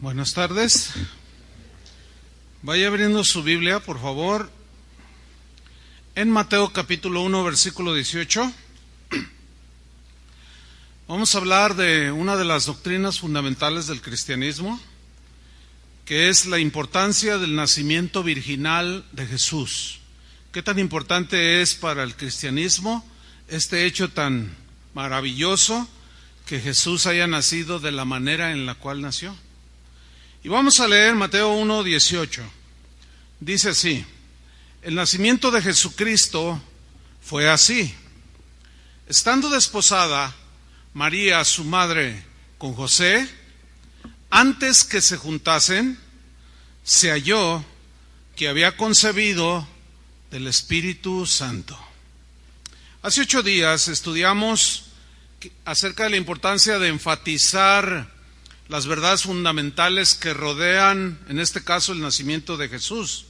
Buenas tardes. Vaya abriendo su Biblia, por favor, en Mateo capítulo 1, versículo 18. Vamos a hablar de una de las doctrinas fundamentales del cristianismo, que es la importancia del nacimiento virginal de Jesús. ¿Qué tan importante es para el cristianismo este hecho tan maravilloso que Jesús haya nacido de la manera en la cual nació? Y vamos a leer Mateo 1, 18. Dice así: el nacimiento de Jesucristo fue así. Estando desposada María, su madre, con José, antes que se juntasen, se halló que había concebido del Espíritu Santo. Hace 8 días estudiamos acerca de la importancia de enfatizar las verdades fundamentales que rodean, en este caso, el nacimiento de Jesús,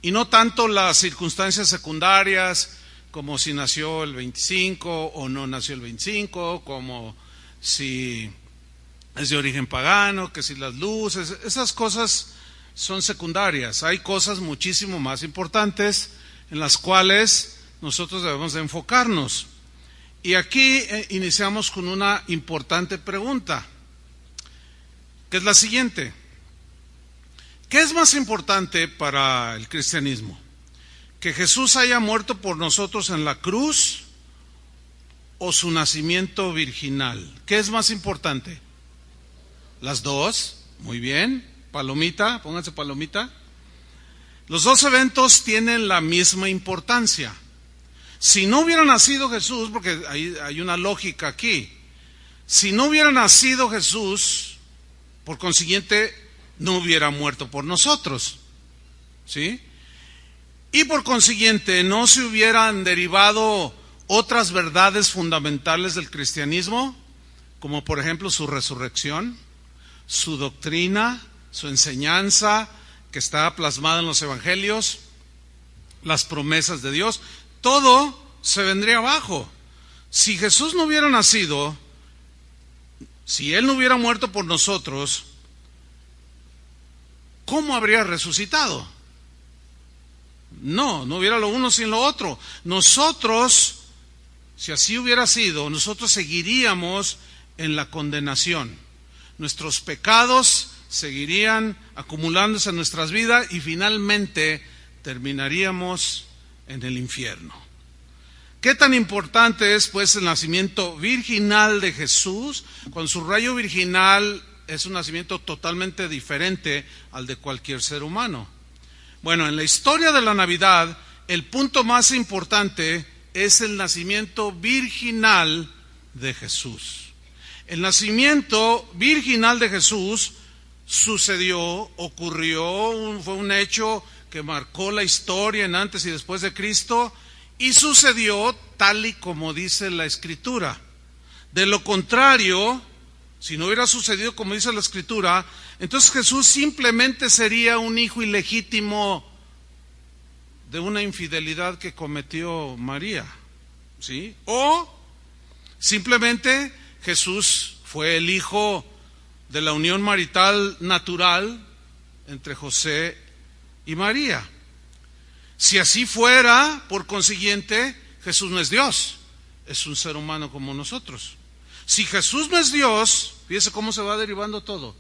y no tanto las circunstancias secundarias, como si nació el 25 o no nació el 25, como si es de origen pagano, que si las luces, esas cosas son secundarias. Hay cosas muchísimo más importantes en las cuales nosotros debemos de enfocarnos. Y aquí iniciamos con una importante pregunta, que es la siguiente: ¿qué es más importante para el cristianismo? ¿Que Jesús haya muerto por nosotros en la cruz o su nacimiento virginal? ¿Qué es más importante? Las dos. Muy bien, palomita, pónganse palomita. Los dos eventos tienen la misma importancia. Si no hubiera nacido Jesús, porque hay una lógica aquí, si no hubiera nacido Jesús, por consiguiente, no hubiera muerto por nosotros, ¿sí? Y por consiguiente, no se hubieran derivado otras verdades fundamentales del cristianismo, como por ejemplo su resurrección, su doctrina, su enseñanza, que está plasmada en los evangelios, las promesas de Dios. Todo se vendría abajo. Si Jesús no hubiera nacido, si Él no hubiera muerto por nosotros, ¿cómo habría resucitado? No hubiera lo uno sin lo otro. Nosotros, si así hubiera sido, nosotros seguiríamos en la condenación. Nuestros pecados seguirían acumulándose en nuestras vidas y finalmente terminaríamos en el infierno. ¿Qué tan importante es pues el nacimiento virginal de Jesús? Con su rayo virginal es un nacimiento totalmente diferente al de cualquier ser humano. Bueno, en la historia de la Navidad, el punto más importante es el nacimiento virginal de Jesús. El nacimiento virginal de Jesús sucedió, ocurrió, fue un hecho que marcó la historia en antes y después de Cristo, y sucedió tal y como dice la Escritura. De lo contrario, si no hubiera sucedido como dice la Escritura, entonces Jesús simplemente sería un hijo ilegítimo de una infidelidad que cometió María, ¿sí? O simplemente Jesús fue el hijo de la unión marital natural entre José y María. Si así fuera, por consiguiente, Jesús no es Dios, es un ser humano como nosotros. Si Jesús no es Dios, fíjese cómo se va derivando todo.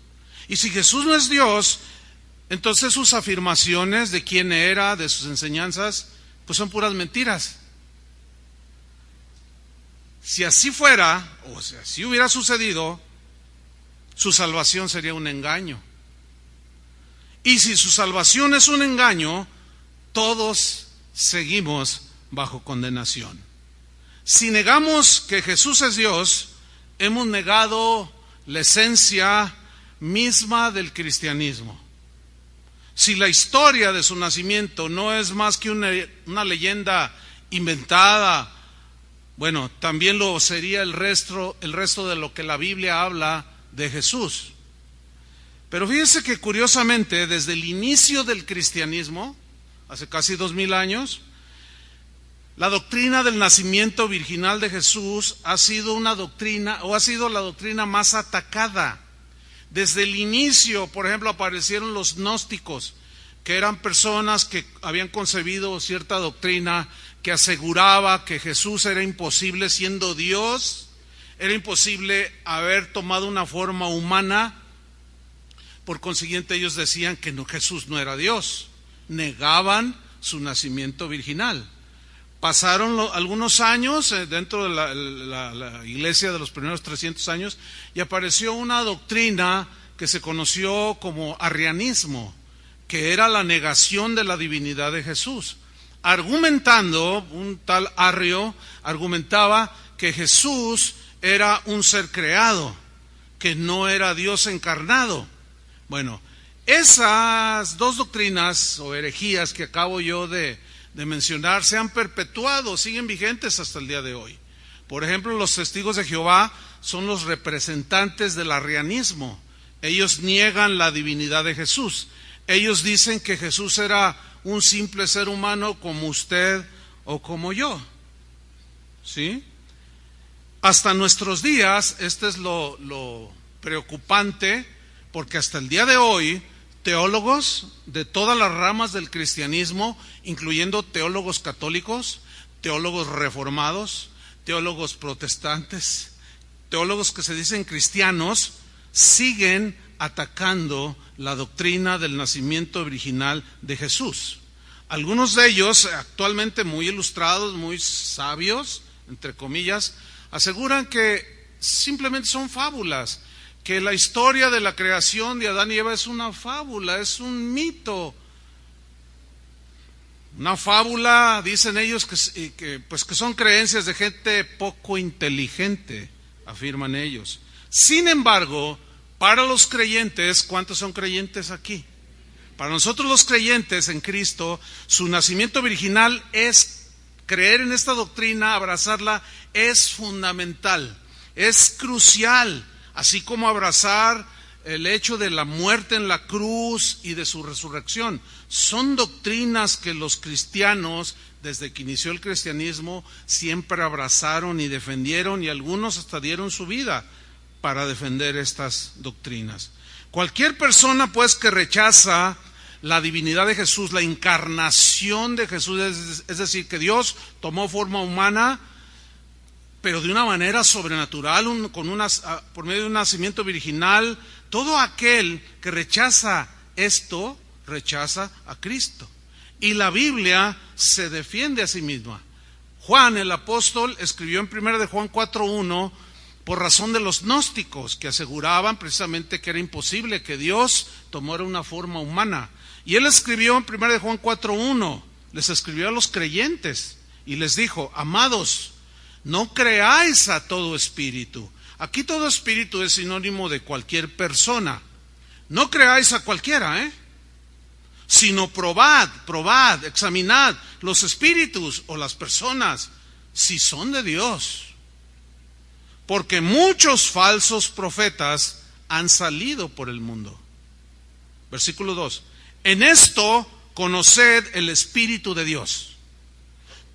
Y si Jesús no es Dios, entonces sus afirmaciones de quién era, de sus enseñanzas, pues son puras mentiras. Si así fuera, o si así hubiera sucedido, su salvación sería un engaño. Y si su salvación es un engaño, todos seguimos bajo condenación. Si negamos que Jesús es Dios, hemos negado la esencia misma del cristianismo. Si la historia de su nacimiento no es más que una leyenda inventada, bueno, también lo sería el resto de lo que la Biblia habla de Jesús. Pero fíjense que curiosamente, desde el inicio del cristianismo, hace casi 2000 años, la doctrina del nacimiento virginal de Jesús ha sido una doctrina, o ha sido la doctrina más atacada. Desde el inicio, por ejemplo, aparecieron los gnósticos, que eran personas que habían concebido cierta doctrina que aseguraba que Jesús era imposible siendo Dios, era imposible haber tomado una forma humana. Por consiguiente, ellos decían que Jesús no era Dios, negaban su nacimiento virginal. Pasaron algunos años dentro de la iglesia de los primeros 300 años y apareció una doctrina que se conoció como arrianismo, que era la negación de la divinidad de Jesús. Argumentando, un tal Arrio argumentaba que Jesús era un ser creado, que no era Dios encarnado. Bueno, esas dos doctrinas o herejías que acabo yo de mencionar se han perpetuado, siguen vigentes hasta el día de hoy. Por ejemplo, los testigos de Jehová son los representantes del arrianismo. Ellos niegan la divinidad de Jesús. Ellos dicen que Jesús era un simple ser humano como usted o como yo. ¿Sí? Hasta nuestros días, este es lo preocupante, porque hasta el día de hoy, teólogos de todas las ramas del cristianismo, incluyendo teólogos católicos, teólogos reformados, teólogos protestantes, teólogos que se dicen cristianos, siguen atacando la doctrina del nacimiento virginal de Jesús. Algunos de ellos, actualmente muy ilustrados, muy sabios, entre comillas, aseguran que simplemente son fábulas, que la historia de la creación de Adán y Eva es una fábula, es un mito. Una fábula, dicen ellos, que son creencias de gente poco inteligente, afirman ellos. Sin embargo, para los creyentes, ¿cuántos son creyentes aquí? Para nosotros los creyentes en Cristo, su nacimiento virginal es creer en esta doctrina, abrazarla, es fundamental, es crucial, así como abrazar el hecho de la muerte en la cruz y de su resurrección. Son doctrinas que los cristianos, desde que inició el cristianismo, siempre abrazaron y defendieron, y algunos hasta dieron su vida para defender estas doctrinas. Cualquier persona, pues, que rechaza la divinidad de Jesús, la encarnación de Jesús, es decir, que Dios tomó forma humana, pero de una manera sobrenatural, por medio de un nacimiento virginal, todo aquel que rechaza esto, rechaza a Cristo. Y la Biblia se defiende a sí misma. Juan, el apóstol, escribió en 1 de Juan 4:1, por razón de los gnósticos, que aseguraban precisamente que era imposible que Dios tomara una forma humana. Y él escribió en 1 de Juan 4:1, les escribió a los creyentes y les dijo: amados, no creáis a todo espíritu. Aquí todo espíritu es sinónimo de cualquier persona. No creáis a cualquiera, sino probad, examinad los espíritus o las personas, si son de Dios. Porque muchos falsos profetas han salido por el mundo. Versículo 2. En esto conoced el Espíritu de Dios.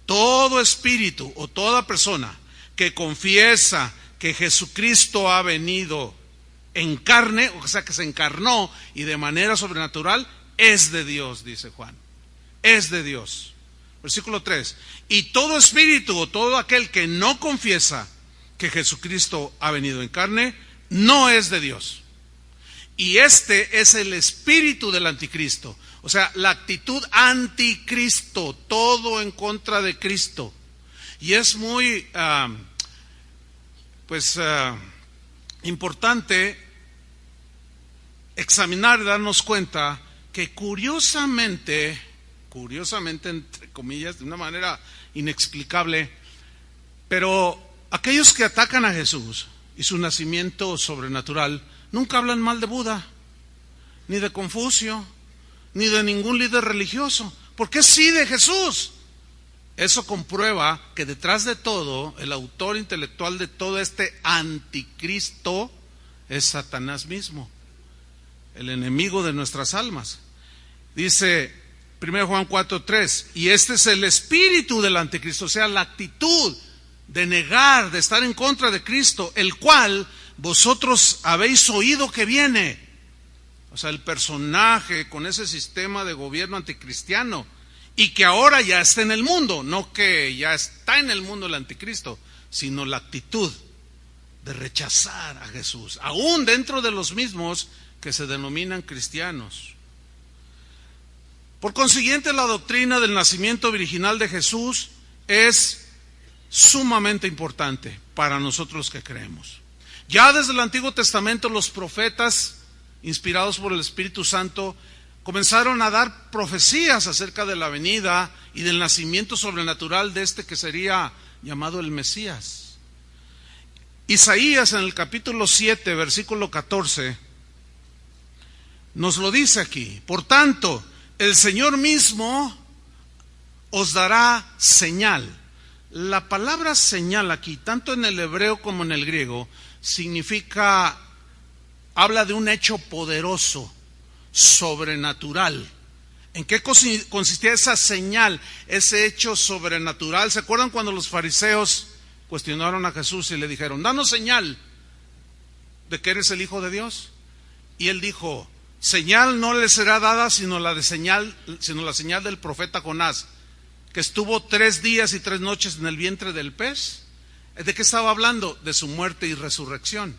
Todo espíritu o toda persona que confiesa que Jesucristo ha venido en carne, o sea, que se encarnó y de manera sobrenatural, es de Dios, dice Juan. Es de Dios. Versículo 3. Y todo espíritu o todo aquel que no confiesa que Jesucristo ha venido en carne, no es de Dios. Y este es el espíritu del anticristo. O sea, la actitud anticristo, todo en contra de Cristo. Y es muy importante examinar y darnos cuenta que curiosamente, entre comillas, de una manera inexplicable, pero aquellos que atacan a Jesús y su nacimiento sobrenatural nunca hablan mal de Buda, ni de Confucio, ni de ningún líder religioso. ¿Por qué sí de Jesús? Eso comprueba que detrás de todo, el autor intelectual de todo este anticristo es Satanás mismo, el enemigo de nuestras almas. Dice 1 Juan 4:3, y este es el espíritu del anticristo, o sea, la actitud de negar, de estar en contra de Cristo, el cual vosotros habéis oído que viene. O sea, el personaje con ese sistema de gobierno anticristiano y que ahora ya está en el mundo, no que ya está en el mundo el anticristo, sino la actitud de rechazar a Jesús, aún dentro de los mismos que se denominan cristianos. Por consiguiente, la doctrina del nacimiento virginal de Jesús es sumamente importante para nosotros que creemos. Ya desde el Antiguo Testamento los profetas, inspirados por el Espíritu Santo, comenzaron a dar profecías acerca de la venida y del nacimiento sobrenatural de este que sería llamado el Mesías. Isaías en el capítulo 7, versículo 14, nos lo dice aquí: por tanto, el Señor mismo os dará señal. La palabra señal aquí, tanto en el hebreo como en el griego, habla de un hecho poderoso, sobrenatural. ¿En qué consistía esa señal, ese hecho sobrenatural? ¿Se acuerdan cuando los fariseos cuestionaron a Jesús y le dijeron: danos señal de que eres el Hijo de Dios? Y él dijo: señal no le será dada sino la señal del profeta Jonás, que estuvo 3 días y 3 noches en el vientre del pez. ¿De qué estaba hablando? De su muerte y resurrección.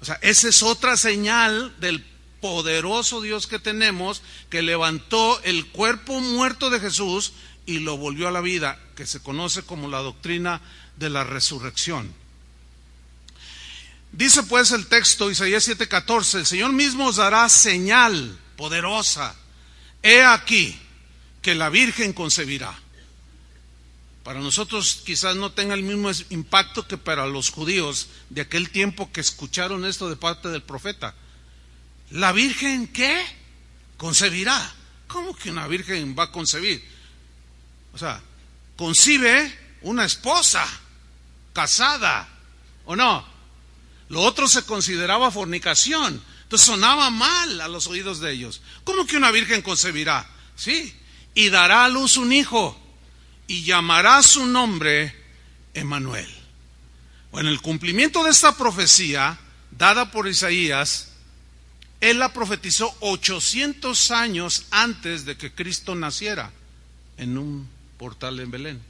O sea, esa es otra señal del poderoso Dios que tenemos, que levantó el cuerpo muerto de Jesús y lo volvió a la vida, que se conoce como la doctrina de la resurrección. Dice pues el texto, Isaías 7:14, el Señor mismo os dará señal poderosa. He aquí que la Virgen concebirá. Para nosotros quizás no tenga el mismo impacto que para los judíos de aquel tiempo que escucharon esto de parte del profeta. ¿La Virgen qué? Concebirá. ¿Cómo que una virgen va a concebir? O sea, concibe una esposa casada, ¿o no? Lo otro se consideraba fornicación. Entonces sonaba mal a los oídos de ellos. ¿Cómo que una virgen concebirá? Sí, y dará a luz un hijo, y llamará su nombre Emmanuel. Bueno, el cumplimiento de esta profecía dada por Isaías, él la profetizó 800 años antes de que Cristo naciera en un portal en Belén.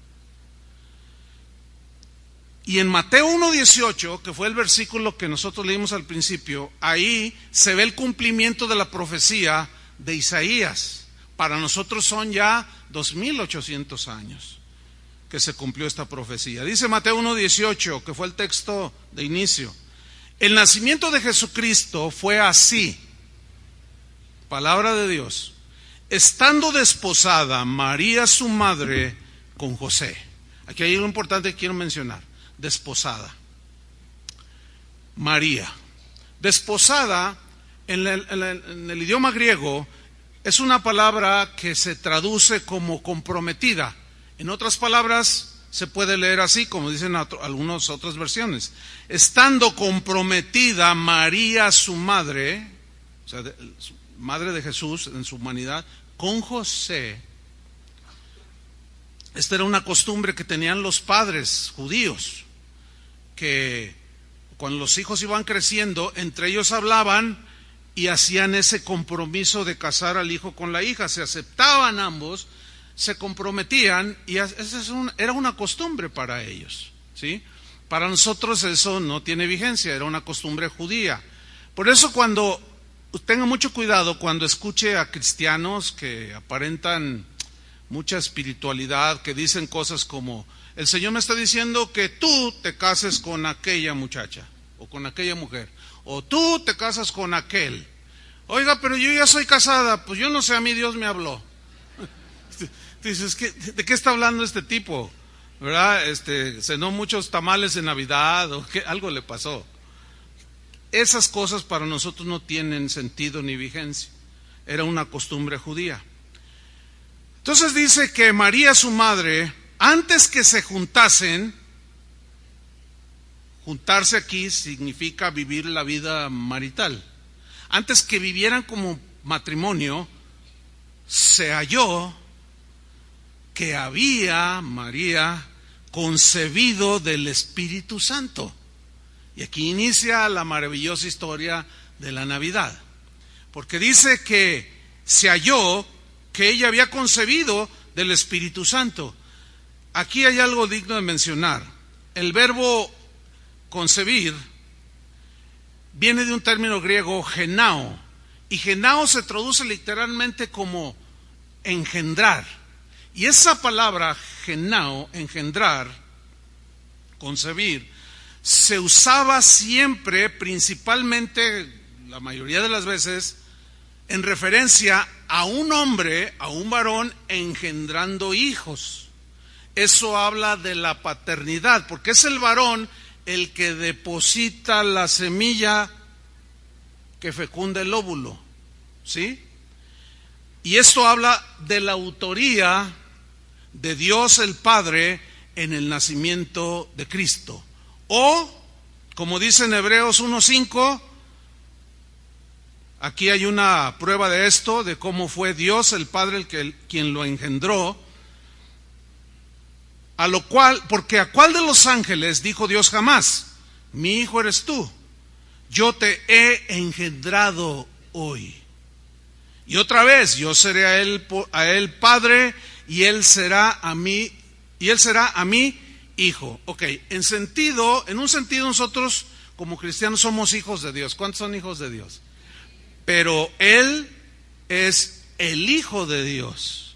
Y en Mateo 1:18, que fue el versículo que nosotros leímos al principio, ahí se ve el cumplimiento de la profecía de Isaías. Para nosotros son ya 2800 años que se cumplió esta profecía. Dice Mateo 1:18, que fue el texto de inicio: el nacimiento de Jesucristo fue así, palabra de Dios, estando desposada María su madre con José. Aquí hay algo importante que quiero mencionar: desposada. María. Desposada en el idioma griego es una palabra que se traduce como comprometida. En otras palabras, se puede leer así, como dicen algunas otras versiones: estando comprometida María su madre, o sea, su madre de Jesús en su humanidad, con José. Esta era una costumbre que tenían los padres judíos, que cuando los hijos iban creciendo, entre ellos hablaban y hacían ese compromiso de casar al hijo con la hija. Se aceptaban ambos, se comprometían, y esa era una costumbre para ellos, ¿sí? Para nosotros eso no tiene vigencia, era una costumbre judía. Por eso tenga mucho cuidado cuando escuche a cristianos que aparentan mucha espiritualidad, que dicen cosas como: el Señor me está diciendo que tú te cases con aquella muchacha o con aquella mujer, o tú te casas con aquel. Oiga, pero yo ya soy casada. Pues yo no sé, a mí Dios me habló. Dices, ¿de qué está hablando este tipo? ¿Verdad? Cenó muchos tamales en Navidad, o algo le pasó. Esas cosas para nosotros no tienen sentido ni vigencia. Era una costumbre judía. Entonces dice que María su madre, antes que se juntasen, juntarse aquí significa vivir la vida marital, antes que vivieran como matrimonio, se halló que había María concebido del Espíritu Santo. Y aquí inicia la maravillosa historia de la Navidad, porque dice que se halló que ella había concebido del Espíritu Santo. Aquí hay algo digno de mencionar. El verbo concebir viene de un término griego, genao, y genao se traduce literalmente como engendrar. Y esa palabra genao, engendrar, concebir, se usaba siempre, principalmente, la mayoría de las veces, en referencia a un hombre, a un varón engendrando hijos. Eso habla de la paternidad, porque es el varón el que deposita la semilla que fecunda el óvulo, ¿sí? Y esto habla de la autoría de Dios el Padre en el nacimiento de Cristo. O, como dice en Hebreos 1:5, aquí hay una prueba de esto, de cómo fue Dios el Padre quien lo engendró. A lo cual, porque a cuál de los ángeles dijo Dios jamás: mi hijo eres tú, yo te he engendrado hoy. Y otra vez, yo seré a él padre, y él será a mí hijo. Ok, en un sentido nosotros como cristianos somos hijos de Dios. ¿Cuántos son hijos de Dios? Pero él es el Hijo de Dios.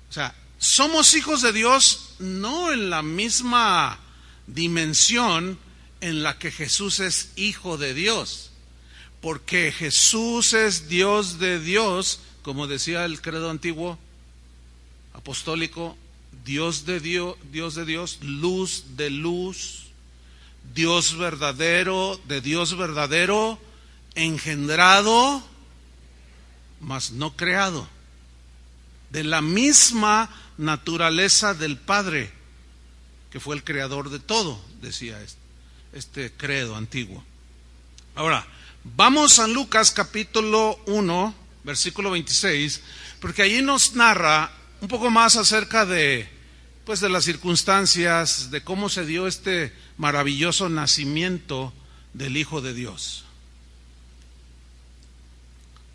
O sea, somos hijos de Dios no en la misma dimensión en la que Jesús es Hijo de Dios, porque Jesús es Dios de Dios, como decía el credo antiguo apostólico, Dios de Dios, luz de luz, Dios verdadero de Dios verdadero, engendrado, mas no creado, de la misma naturaleza del Padre, que fue el creador de todo, decía este credo antiguo. Ahora, vamos a Lucas capítulo 1, versículo 26, porque allí nos narra un poco más acerca de las circunstancias, de cómo se dio este maravilloso nacimiento del Hijo de Dios.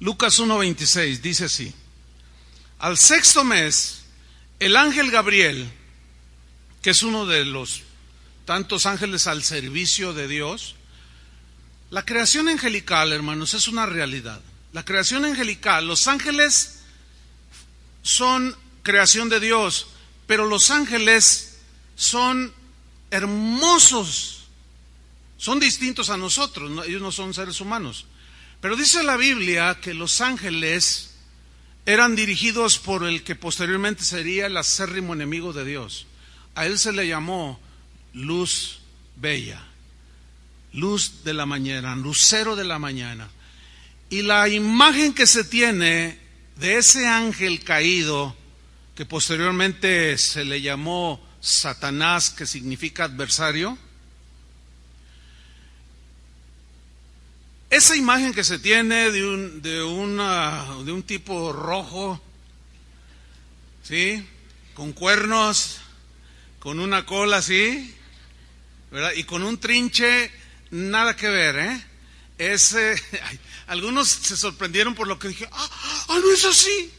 Lucas 1:26 dice así: al sexto mes, el ángel Gabriel, que es uno de los tantos ángeles al servicio de Dios, la creación angelical, hermanos, es una realidad. La creación angelical, los ángeles son creación de Dios, pero los ángeles son hermosos, son distintos a nosotros, ellos no son seres humanos. Pero dice la Biblia que los ángeles eran dirigidos por el que posteriormente sería el acérrimo enemigo de Dios. A él se le llamó luz bella, luz de la mañana, lucero de la mañana. Y la imagen que se tiene de ese ángel caído, que posteriormente se le llamó Satanás, que significa adversario, esa imagen que se tiene de un tipo rojo, ¿sí?, con cuernos, con una cola así, ¿verdad?, y con un trinche, nada que ver, algunos se sorprendieron por lo que dije. No es así.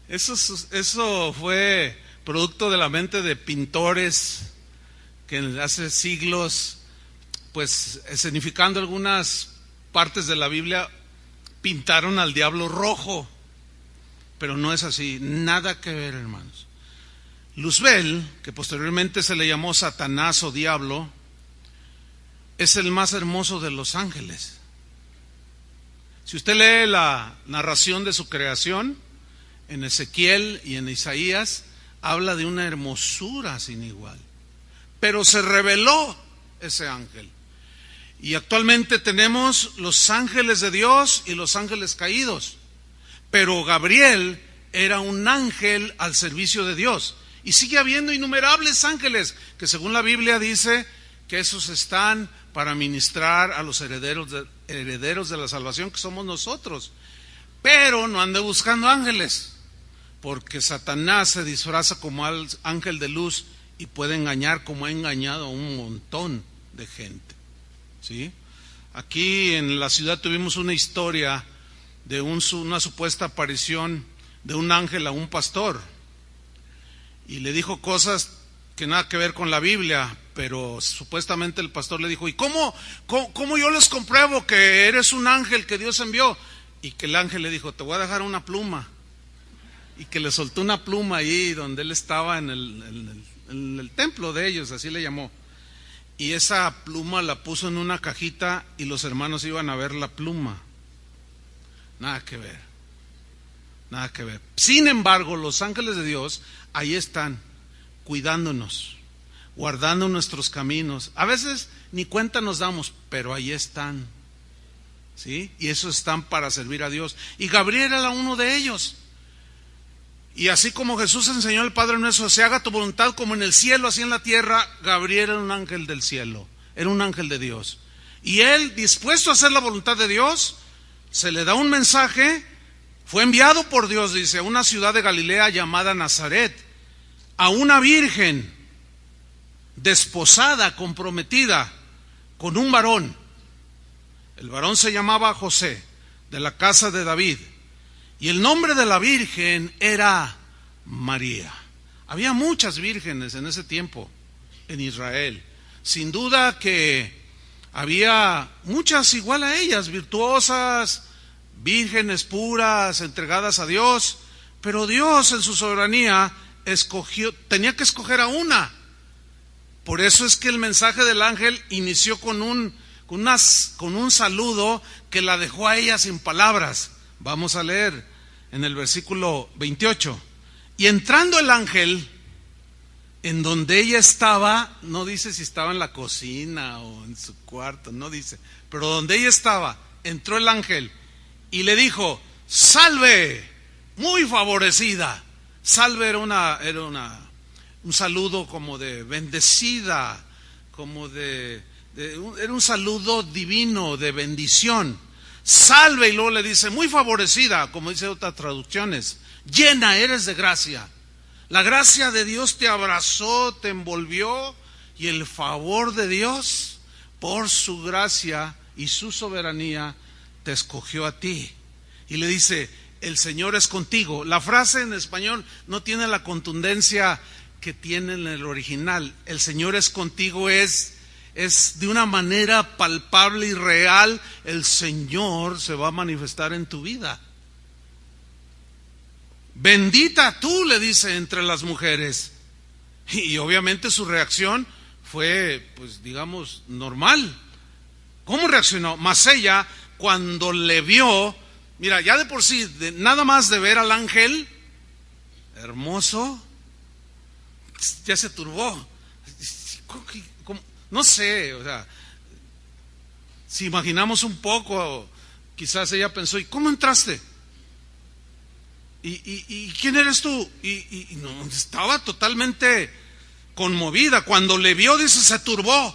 Eso fue producto de la mente de pintores que hace siglos, escenificando algunas partes de la Biblia, pintaron al diablo rojo, pero no es así, nada que ver, hermanos. Luzbel, que posteriormente se le llamó Satanás o diablo, es el más hermoso de los ángeles. Si usted lee la narración de su creación en Ezequiel y en Isaías, habla de una hermosura sin igual. Pero se reveló ese ángel. Y actualmente tenemos los ángeles de Dios y los ángeles caídos. Pero Gabriel era un ángel al servicio de Dios. Y sigue habiendo innumerables ángeles que, según la Biblia, dice que esos están para ministrar a los herederos de la salvación, que somos nosotros. Pero no ande buscando ángeles, porque Satanás se disfraza como ángel de luz y puede engañar como ha engañado a un montón de gente, ¿sí? Aquí en la ciudad tuvimos una historia de una supuesta aparición de un ángel a un pastor y le dijo cosas que nada que ver con la Biblia, pero supuestamente el pastor le dijo: ¿y cómo yo les compruebo que eres un ángel que Dios envió? Y que el ángel le dijo: te voy a dejar una pluma. Y que le soltó una pluma ahí donde él estaba en el templo de ellos, así le llamó. Y esa pluma la puso en una cajita y los hermanos iban a ver la pluma. Nada que ver, nada que ver. Sin embargo, los ángeles de Dios ahí están, cuidándonos, guardando nuestros caminos. A veces ni cuenta nos damos, pero ahí están, ¿sí? Y esos están para servir a Dios. Y Gabriel era uno de ellos. Y así como Jesús enseñó al Padre Nuestro: se haga tu voluntad como en el cielo, así en la tierra, Gabriel era un ángel del cielo, era un ángel de Dios. Y él, dispuesto a hacer la voluntad de Dios, se le da un mensaje. Fue enviado por Dios, dice, a una ciudad de Galilea llamada Nazaret, a una virgen desposada, comprometida con un varón. El varón se llamaba José, de la casa de David. Y el nombre de la virgen era María. Había muchas vírgenes en ese tiempo en Israel. Sin duda que había muchas igual a ellas, virtuosas, vírgenes puras, entregadas a Dios. Pero Dios en su soberanía tenía que escoger a una. Por eso es que el mensaje del ángel inició con un saludo que la dejó a ella sin palabras. Vamos a leer en el versículo 28. Y entrando el ángel en donde ella estaba, no dice si estaba en la cocina o en su cuarto, no dice, pero donde ella estaba, entró el ángel y le dijo: salve, muy favorecida. Salve era un saludo como de bendecida, como era un saludo divino de bendición. Salve, y luego le dice: muy favorecida, como dice otras traducciones, llena eres de gracia. La gracia de Dios te abrazó, te envolvió, y el favor de Dios, por su gracia y su soberanía, te escogió a ti. Y le dice: el Señor es contigo. La frase en español no tiene la contundencia que tiene en el original. El Señor es contigo es de una manera palpable y real. El Señor se va a manifestar en tu vida. Bendita tú, le dice, entre las mujeres. Y obviamente su reacción fue, pues digamos, normal. ¿Cómo reaccionó? Mas ella, cuando le vio, mira, ya de por sí, nada más de ver al ángel hermoso, ya se turbó. ¿Cómo? No sé, o sea, si imaginamos un poco, quizás ella pensó: ¿y cómo entraste? ¿Y quién eres tú? Y no, estaba totalmente conmovida. Cuando le vio, dice, se turbó,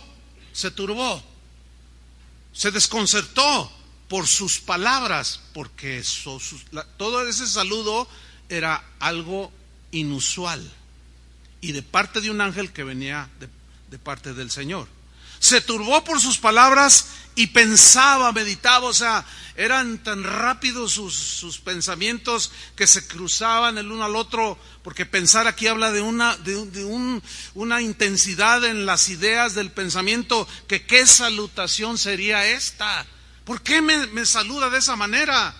se desconcertó por sus palabras, porque todo ese saludo era algo inusual y de parte de un ángel que venía de parte del Señor. Se turbó por sus palabras y pensaba, meditaba, o sea, eran tan rápidos sus pensamientos que se cruzaban el uno al otro, porque pensar aquí habla de una intensidad en las ideas del pensamiento, que qué salutación sería esta. ¿Por qué me saluda de esa manera?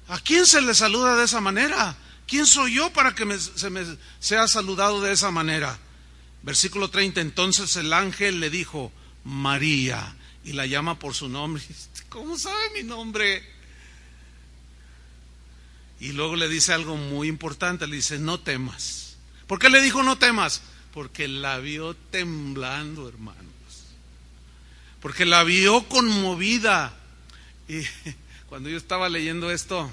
¿A quién se le saluda de esa manera? ¿Quién soy yo para que se me sea saludado de esa manera? Versículo 30, entonces el ángel le dijo: María, y la llama por su nombre. ¿Cómo sabe mi nombre? Y luego le dice algo muy importante, le dice: no temas. ¿Por qué le dijo no temas? Porque la vio temblando, hermanos. Porque la vio conmovida. Y cuando yo estaba leyendo esto,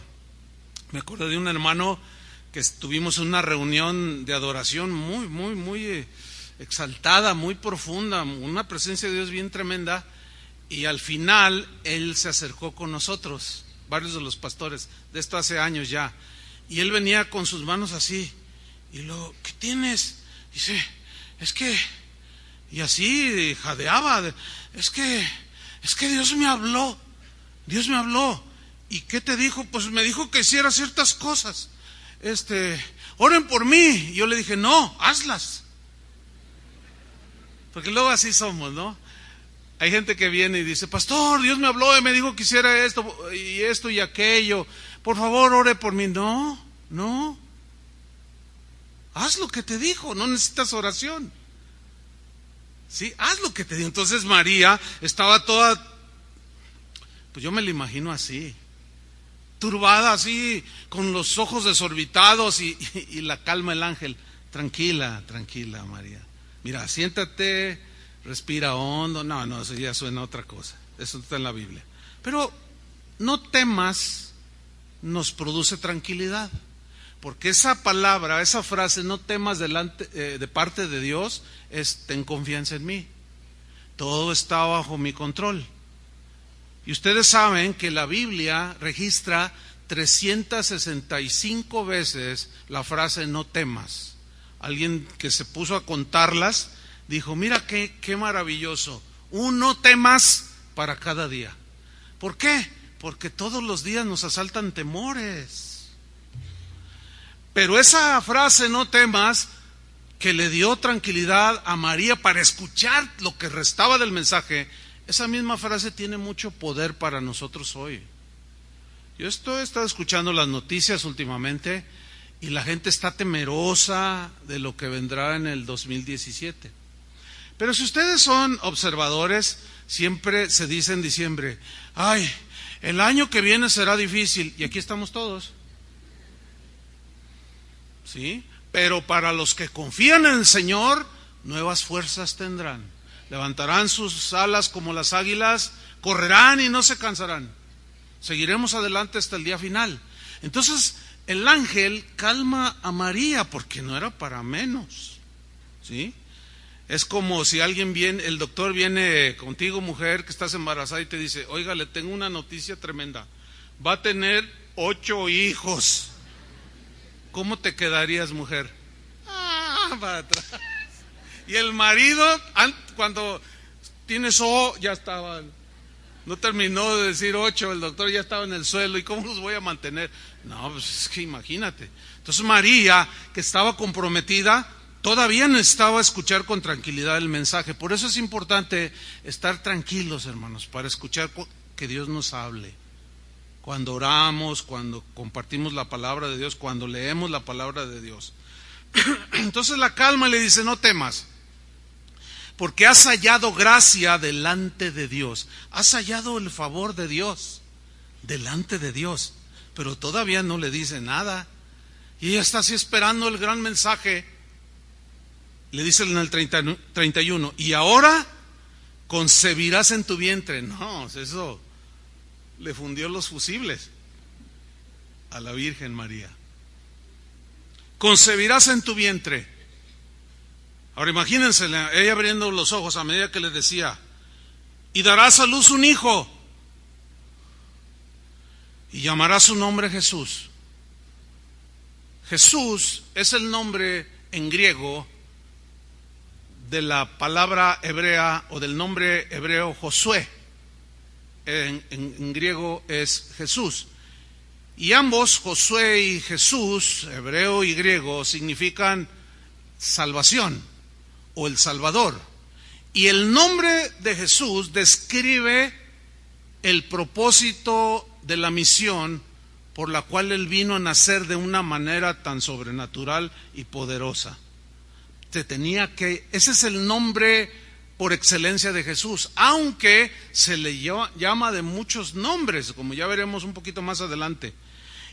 me acordé de un hermano que estuvimos en una reunión de adoración muy exaltada, muy profunda, una presencia de Dios bien tremenda, y al final él se acercó con nosotros, varios de los pastores, de esto hace años ya, y él venía con sus manos así, y luego: ¿qué tienes? Dice: es que, y así jadeaba, es que Dios me habló. ¿Y qué te dijo? Pues me dijo que hiciera ciertas cosas. Oren por mí. Y yo le dije, no, hazlas. Porque luego así somos, ¿no? Hay gente que viene y dice, pastor, Dios me habló y me dijo que hiciera esto y aquello. Por favor, ore por mí. No. Haz lo que te dijo, no necesitas oración. Sí, haz lo que te dijo. Entonces María estaba toda, pues yo me la imagino así, turbada así, con los ojos desorbitados y la calma el ángel. Tranquila, María. Mira, siéntate, respira hondo. No, eso ya suena a otra cosa. Eso está en la Biblia. Pero no temas nos produce tranquilidad. Porque esa palabra, esa frase, no temas de parte de Dios, es ten confianza en mí. Todo está bajo mi control. Y ustedes saben que la Biblia registra 365 veces la frase no temas. Alguien que se puso a contarlas dijo, mira qué maravilloso, un no temas para cada día. ¿Por qué? Porque todos los días nos asaltan temores. Pero esa frase no temas, que le dio tranquilidad a María para escuchar lo que restaba del mensaje, esa misma frase tiene mucho poder para nosotros hoy. Yo he estado escuchando las noticias últimamente y la gente está temerosa de lo que vendrá en el 2017. Pero si ustedes son observadores, siempre se dice en diciembre, ay, el año que viene será difícil, y aquí estamos todos. ¿Sí? Pero para los que confían en el Señor, nuevas fuerzas tendrán. Levantarán sus alas como las águilas, correrán y no se cansarán. Seguiremos adelante hasta el día final. Entonces, el ángel calma a María porque no era para menos. ¿Sí? Es como si alguien viene, el doctor viene contigo, mujer, que estás embarazada y te dice, oiga, le tengo una noticia tremenda. Va a tener 8 hijos. ¿Cómo te quedarías, mujer? Para atrás. Y el marido, cuando tienes ya estaba, no terminó de decir 8, el doctor ya estaba en el suelo. ¿Y cómo los voy a mantener? No, pues es que imagínate. Entonces María, que estaba comprometida, todavía necesitaba escuchar con tranquilidad el mensaje. Por eso es importante estar tranquilos, hermanos, para escuchar que Dios nos hable. Cuando oramos, cuando compartimos la palabra de Dios, cuando leemos la palabra de Dios. Entonces la calma le dice, no temas, porque has hallado gracia delante de Dios. Has hallado el favor de Dios delante de Dios, pero todavía no le dice nada. Y ella está así esperando el gran mensaje. Le dice en el 31, y ahora concebirás en tu vientre. No, eso le fundió los fusibles a la Virgen María. Concebirás en tu vientre. Ahora imagínense, ella abriendo los ojos a medida que le decía, y darás a luz un hijo, y llamarás su nombre Jesús. Jesús es el nombre en griego de la palabra hebrea o del nombre hebreo Josué. En griego es Jesús. Y ambos, Josué y Jesús, hebreo y griego, significan salvación o el Salvador. Y el nombre de Jesús describe el propósito de la misión por la cual Él vino a nacer de una manera tan sobrenatural y poderosa. Ese es el nombre por excelencia de Jesús, aunque se le llama de muchos nombres, como ya veremos un poquito más adelante.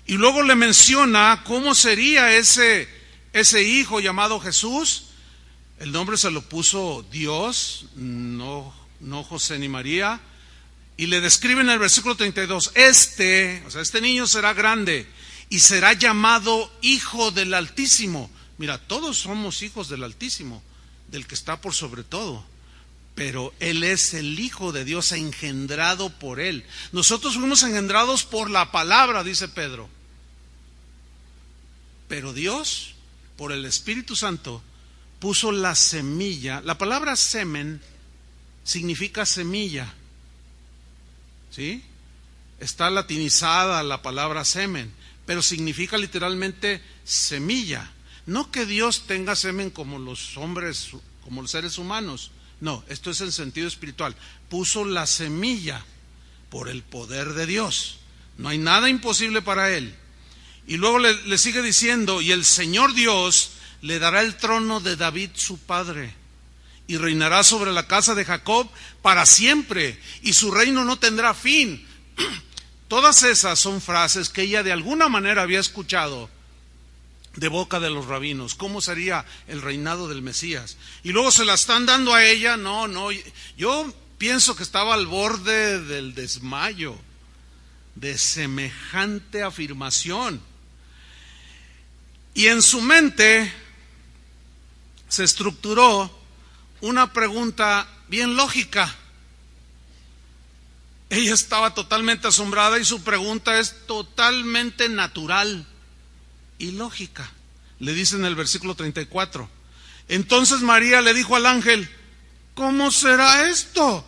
Y luego le menciona cómo sería ese hijo llamado Jesús. El nombre se lo puso Dios, no José ni María. Y le describe en el versículo 32, este niño será grande y será llamado Hijo del Altísimo. Mira, todos somos hijos del Altísimo, del que está por sobre todo. Pero Él es el Hijo de Dios, engendrado por Él. Nosotros fuimos engendrados por la palabra, dice Pedro. Pero Dios, por el Espíritu Santo, puso la semilla. La palabra semen significa semilla, ¿sí? Está latinizada la palabra semen, pero significa literalmente semilla. No que Dios tenga semen como los hombres, como los seres humanos. No, esto es en sentido espiritual. Puso la semilla por el poder de Dios. No hay nada imposible para Él. Y luego le sigue diciendo, y el Señor Dios le dará el trono de David su padre, y reinará sobre la casa de Jacob para siempre, y su reino no tendrá fin. Todas esas son frases que ella de alguna manera había escuchado de boca de los rabinos. ¿Cómo sería el reinado del Mesías? Y luego se la están dando a ella. No, yo pienso que estaba al borde del desmayo de semejante afirmación. Y en su mente se estructuró una pregunta bien lógica. Ella estaba totalmente asombrada y su pregunta es totalmente natural y lógica. Le dice en el versículo 34. Entonces María le dijo al ángel, ¿cómo será esto?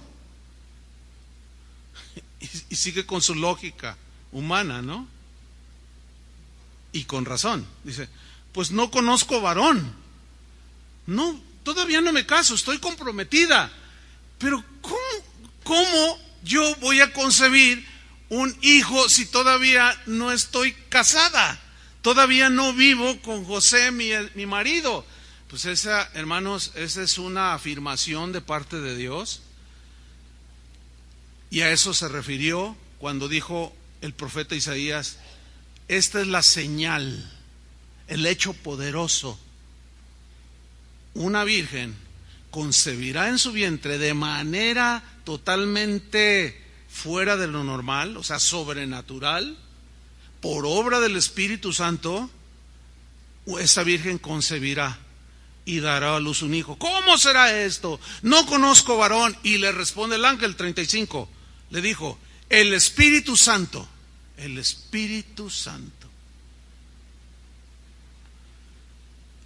Y sigue con su lógica humana, ¿no? Y con razón. Dice, pues no conozco varón. No, todavía no me caso, estoy comprometida. Pero ¿cómo yo voy a concebir un hijo si todavía no estoy casada? Todavía no vivo con José, mi marido. Pues esa, hermanos, esa es una afirmación de parte de Dios. Y a eso se refirió cuando dijo el profeta Isaías, esta es la señal, el hecho poderoso. Una virgen concebirá en su vientre de manera totalmente fuera de lo normal, o sea, sobrenatural, por obra del Espíritu Santo. Esa virgen concebirá y dará a luz un hijo. ¿Cómo será esto? No conozco varón. Y le responde el ángel 35, le dijo, el Espíritu Santo,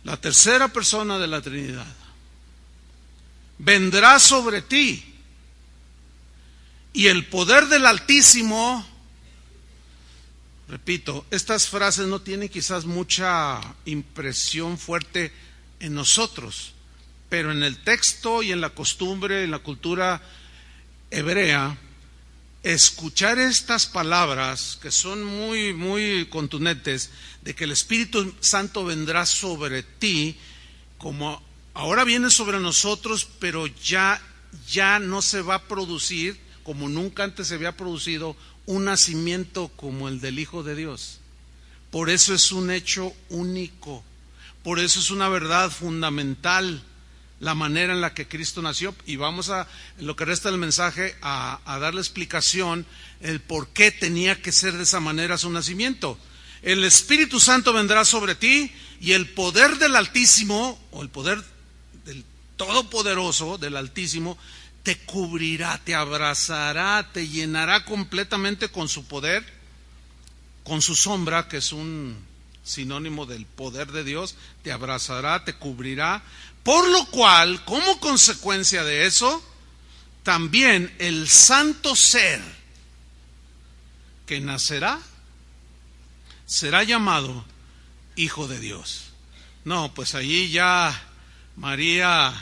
la tercera persona de la Trinidad, vendrá sobre ti, y el poder del Altísimo. Repito, estas frases no tienen quizás mucha impresión fuerte en nosotros, pero en el texto y en la costumbre, en la cultura hebrea, escuchar estas palabras que son muy, muy contundentes, de que el Espíritu Santo vendrá sobre ti, como ahora viene sobre nosotros, pero ya no se va a producir, como nunca antes se había producido, un nacimiento como el del Hijo de Dios. Por eso es un hecho único, por eso es una verdad fundamental, la manera en la que Cristo nació. Y vamos a, en lo que resta del mensaje, a darle explicación el por qué tenía que ser de esa manera su nacimiento. El Espíritu Santo vendrá sobre ti, y el poder del Altísimo, o el poder del Todopoderoso, del Altísimo, te cubrirá, te abrazará, te llenará completamente con su poder, con su sombra, que es un sinónimo del poder de Dios. Te abrazará, te cubrirá, por lo cual, como consecuencia de eso, también el santo ser que nacerá será llamado Hijo de Dios. No, pues allí ya María,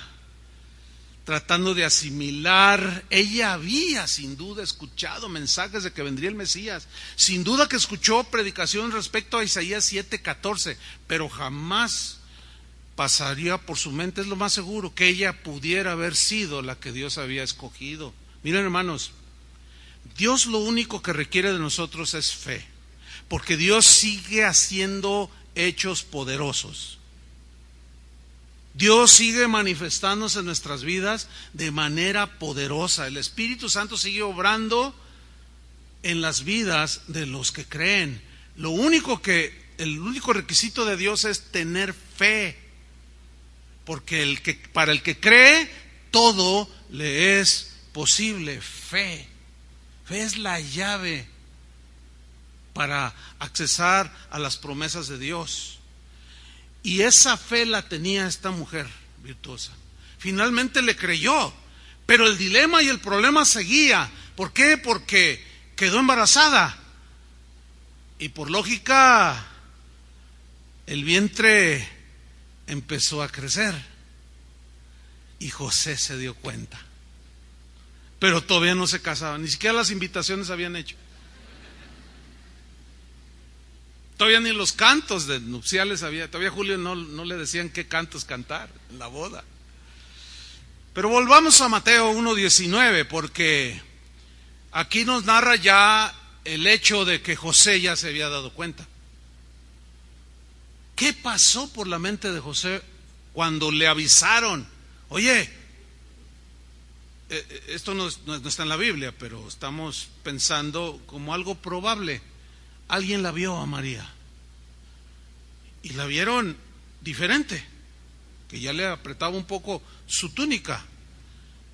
tratando de asimilar, ella había sin duda escuchado mensajes de que vendría el Mesías, sin duda que escuchó predicación respecto a Isaías 7:14, pero jamás pasaría por su mente, es lo más seguro, que ella pudiera haber sido la que Dios había escogido. Miren, hermanos, Dios lo único que requiere de nosotros es fe, porque Dios sigue haciendo hechos poderosos. Dios sigue manifestándose en nuestras vidas de manera poderosa. El Espíritu Santo sigue obrando en las vidas de los que creen. El único requisito de Dios es tener fe, porque para el que cree todo le es posible. Fe es la llave para accesar a las promesas de Dios. Y esa fe la tenía esta mujer virtuosa. Finalmente le creyó, pero el dilema y el problema seguía. ¿Por qué? Porque quedó embarazada. Y por lógica, el vientre empezó a crecer. Y José se dio cuenta. Pero todavía no se casaba, ni siquiera las invitaciones habían hecho. Todavía ni los cantos de nupciales había. Todavía Julio no le decían qué cantos cantar en la boda. Pero volvamos a Mateo 1:19, porque aquí nos narra ya el hecho de que José ya se había dado cuenta. ¿Qué pasó por la mente de José cuando le avisaron? Oye, esto no está en la Biblia, pero estamos pensando como algo probable. Alguien la vio a María y la vieron diferente, que ya le apretaba un poco su túnica,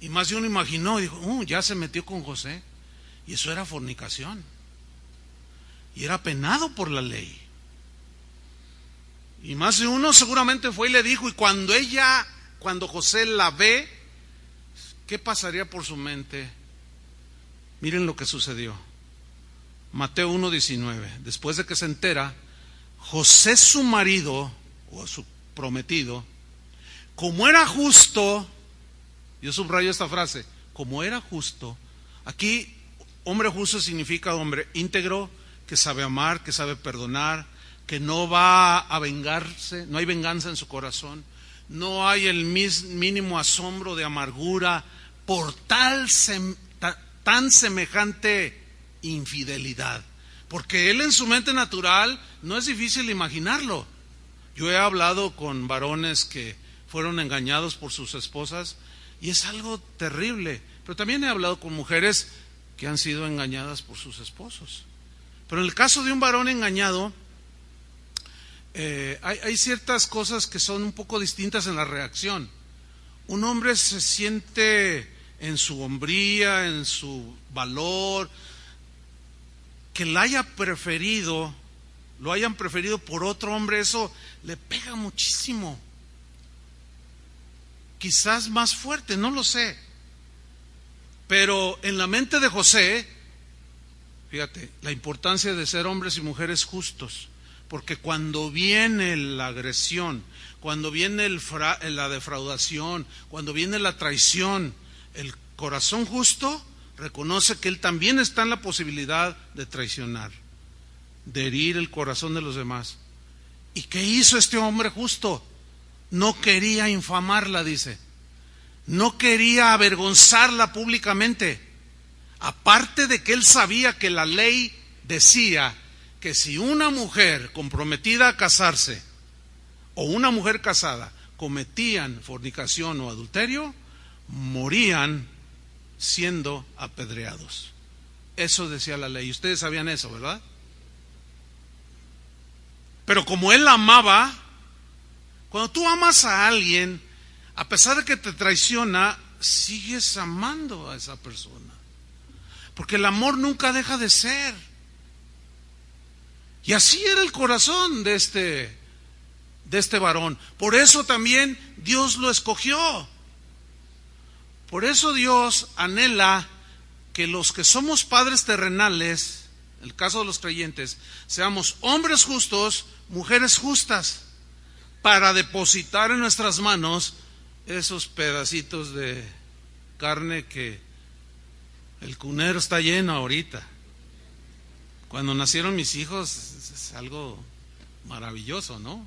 y más de uno imaginó y dijo, ya se metió con José, y eso era fornicación y era penado por la ley. Y más de uno seguramente fue y le dijo, y cuando José la ve, ¿qué pasaría por su mente? Miren lo que sucedió. Mateo 1:19. Después de que se entera, José su marido, o su prometido, como era justo, yo subrayo esta frase, como era justo. Aquí, hombre justo significa hombre íntegro, que sabe amar, que sabe perdonar, que no va a vengarse, no hay venganza en su corazón, no hay el mínimo asombro de amargura por tan semejante infidelidad. Porque él en su mente natural no es difícil imaginarlo. Yo he hablado con varones que fueron engañados por sus esposas y es algo terrible. Pero también he hablado con mujeres que han sido engañadas por sus esposos. Pero en el caso de un varón engañado, hay ciertas cosas que son un poco distintas en la reacción. Un hombre se siente en su hombría, en su valor, que lo hayan preferido por otro hombre, eso le pega muchísimo. Quizás más fuerte, no lo sé. Pero en la mente de José, fíjate, la importancia de ser hombres y mujeres justos. Porque cuando viene la agresión, cuando viene la defraudación, cuando viene la traición, el corazón justo reconoce que él también está en la posibilidad de traicionar, de herir el corazón de los demás. ¿Y qué hizo este hombre justo? No quería infamarla, dice. No quería avergonzarla públicamente. Aparte de que él sabía que la ley decía que si una mujer comprometida a casarse o una mujer casada cometían fornicación o adulterio, morían siendo apedreados. Eso decía la ley. Ustedes sabían eso, ¿verdad? Pero como él la amaba, cuando tú amas a alguien, a pesar de que te traiciona, sigues amando a esa persona. Porque el amor nunca deja de ser. Y así era el corazón de este varón. Por eso también Dios lo escogió. Por eso Dios anhela que los que somos padres terrenales, en el caso de los creyentes, seamos hombres justos, mujeres justas, para depositar en nuestras manos esos pedacitos de carne que el cunero está lleno ahorita. Cuando nacieron mis hijos es algo maravilloso, ¿no?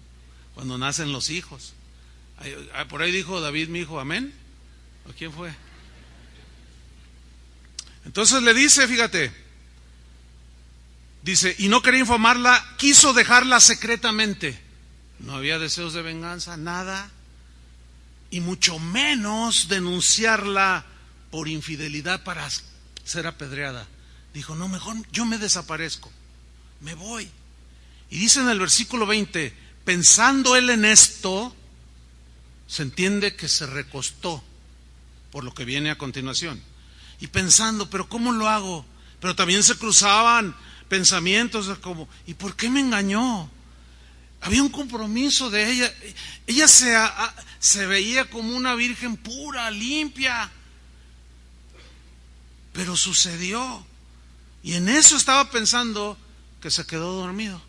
Cuando nacen los hijos. Por ahí dijo David, mi hijo, amén. ¿O quién fue? Entonces le dice, fíjate, dice, y no quería infamarla, quiso dejarla secretamente. No había deseos de venganza, nada, y mucho menos denunciarla por infidelidad para ser apedreada. Dijo, no, mejor yo me desaparezco, me voy. Y dice en el versículo 20, pensando él en esto, se entiende que se recostó, por lo que viene a continuación. Y pensando, pero ¿cómo lo hago? Pero también se cruzaban pensamientos como, ¿y por qué me engañó? Había un compromiso de ella. Ella se veía como una virgen pura, limpia. Pero sucedió. Y en eso estaba pensando que se quedó dormido.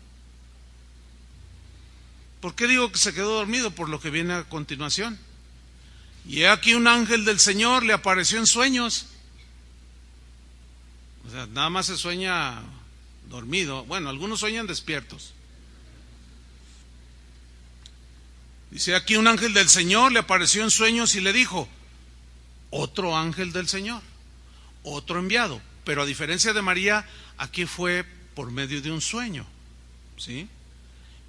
¿Por qué digo que se quedó dormido? Por lo que viene a continuación. Y he aquí un ángel del Señor le apareció en sueños. O sea, nada más se sueña dormido. Bueno, algunos sueñan despiertos. Dice, aquí un ángel del Señor le apareció en sueños y le dijo, otro ángel del Señor, otro enviado. Pero a diferencia de María, aquí fue por medio de un sueño, ¿sí?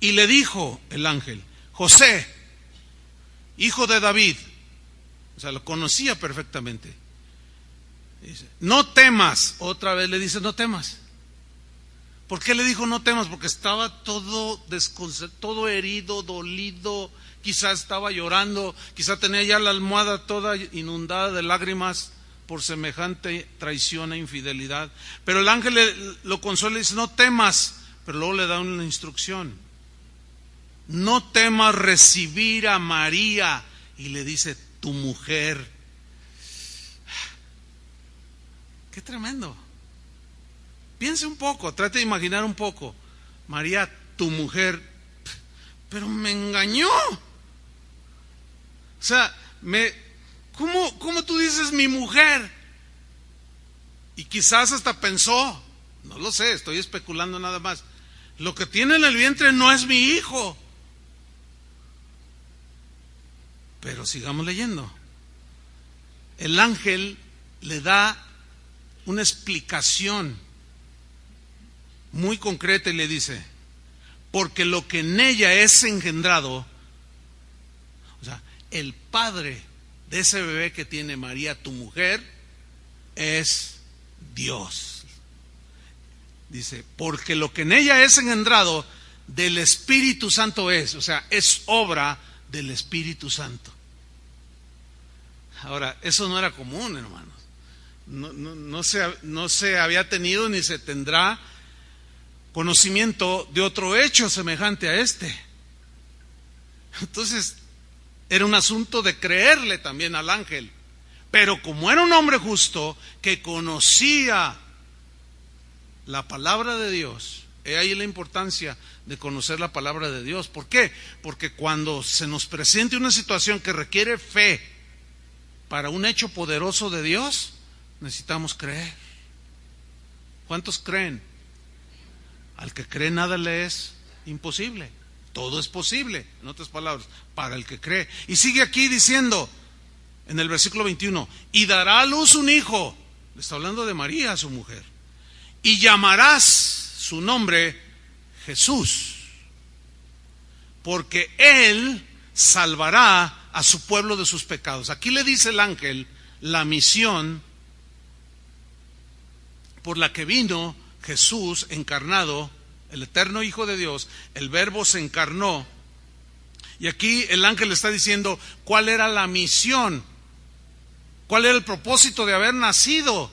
Y le dijo el ángel, José, hijo de David, o sea, lo conocía perfectamente. Dice, no temas, otra vez le dice, no temas. ¿Por qué le dijo no temas? Porque estaba todo herido, dolido, quizás estaba llorando, quizás tenía ya la almohada toda inundada de lágrimas por semejante traición e infidelidad. Pero el ángel lo consuela y dice, no temas, pero luego le da una instrucción. No temas recibir a María. Y le dice, tu mujer. Qué tremendo. Piense un poco, trate de imaginar un poco. María, tu mujer, pero me engañó. O sea, ¿cómo tú dices mi mujer? Y quizás hasta pensó, no lo sé, estoy especulando nada más, lo que tiene en el vientre no es mi hijo. Pero sigamos leyendo. El ángel le da una explicación muy concreta y le dice, porque lo que en ella es engendrado, o sea, el padre de ese bebé que tiene María, tu mujer, es Dios. Dice, porque lo que en ella es engendrado del Espíritu Santo es, o sea, es obra del Espíritu Santo. Ahora, eso no era común, hermanos. No se había tenido ni se tendrá conocimiento de otro hecho semejante a este. Entonces, era un asunto de creerle también al ángel. Pero como era un hombre justo que conocía la palabra de Dios, he ahí la importancia de conocer la palabra de Dios. ¿Por qué? Porque cuando se nos presente una situación que requiere fe para un hecho poderoso de Dios, necesitamos creer. ¿Cuántos creen? Al que cree nada le es imposible. Todo es posible, en otras palabras, para el que cree. Y sigue aquí diciendo, en el versículo 21, y dará a luz un hijo. Le está hablando de María, su mujer. Y llamarás su nombre Jesús, porque él salvará a su pueblo de sus pecados. Aquí le dice el ángel la misión por la que vino Jesús encarnado, el eterno Hijo de Dios. El Verbo se encarnó. Y aquí el ángel le está diciendo cuál era la misión, cuál era el propósito de haber nacido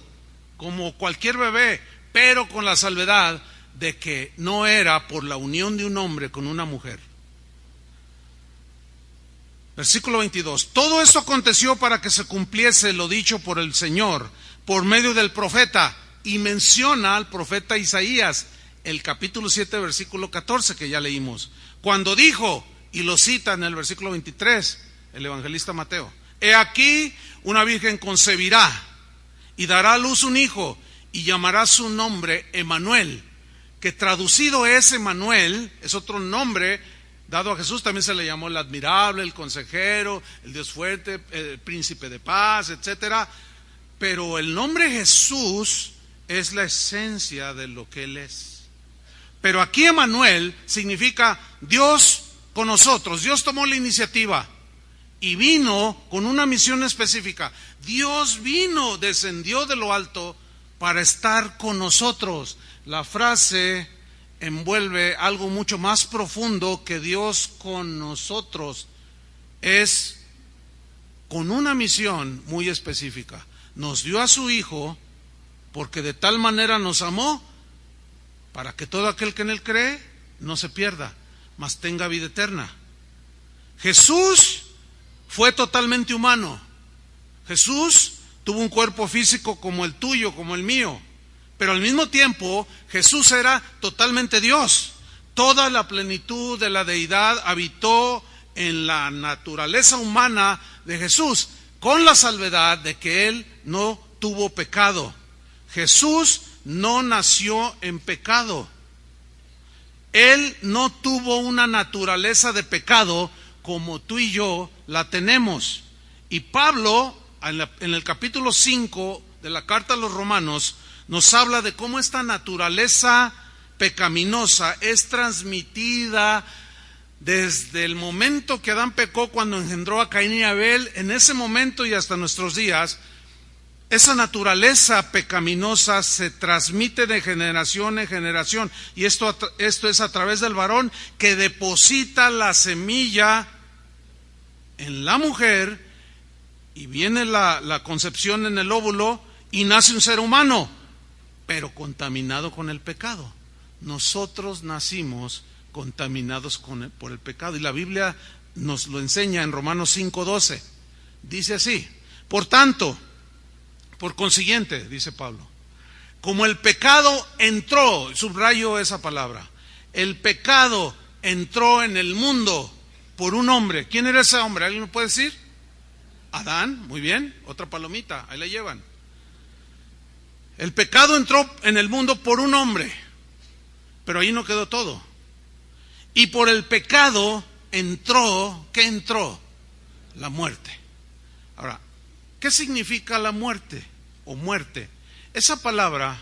como cualquier bebé, pero con la salvedad de que no era por la unión de un hombre con una mujer. Versículo 22. Todo esto aconteció para que se cumpliese lo dicho por el Señor por medio del profeta, y menciona al profeta Isaías, el capítulo 7, versículo 14, que ya leímos, cuando dijo, y lo cita en el versículo 23, el evangelista Mateo, he aquí una virgen concebirá y dará a luz un hijo y llamará su nombre Emmanuel, que traducido es Emmanuel, es otro nombre dado a Jesús. También se le llamó el admirable, el consejero, el Dios fuerte, el príncipe de paz, etcétera. Pero el nombre Jesús es la esencia de lo que Él es. Pero aquí Emmanuel significa Dios con nosotros. Dios tomó la iniciativa y vino con una misión específica. Dios vino, descendió de lo alto para estar con nosotros. La frase envuelve algo mucho más profundo que Dios con nosotros. Es con una misión muy específica. Nos dio a su Hijo porque de tal manera nos amó para que todo aquel que en Él cree no se pierda, mas tenga vida eterna. Jesús fue totalmente humano. Jesús tuvo un cuerpo físico como el tuyo, como el mío, pero al mismo tiempo Jesús era totalmente Dios. Toda la plenitud de la deidad habitó en la naturaleza humana de Jesús, con la salvedad de que Él no tuvo pecado. Jesús no nació en pecado. Él no tuvo una naturaleza de pecado como tú y yo la tenemos. Y Pablo, en el capítulo 5 de la carta a los Romanos, nos habla de cómo esta naturaleza pecaminosa es transmitida desde el momento que Adán pecó, cuando engendró a Caín y Abel. En ese momento y hasta nuestros días, esa naturaleza pecaminosa se transmite de generación en generación, y esto es a través del varón que deposita la semilla en la mujer, y viene la concepción en el óvulo y nace un ser humano, pero contaminado con el pecado. Nosotros nacimos contaminados por el pecado, y la Biblia nos lo enseña en Romanos 5:12. Dice así: por tanto, por consiguiente, dice Pablo, como el pecado entró, subrayo esa palabra, el pecado entró en el mundo por un hombre. ¿Quién era ese hombre? ¿Alguien lo puede decir? Adán. Muy bien, otra palomita, ahí la llevan. El pecado entró en el mundo por un hombre, pero ahí no quedó todo. Y por el pecado entró, ¿qué entró? La muerte. Ahora, ¿qué significa la muerte o muerte? Esa palabra,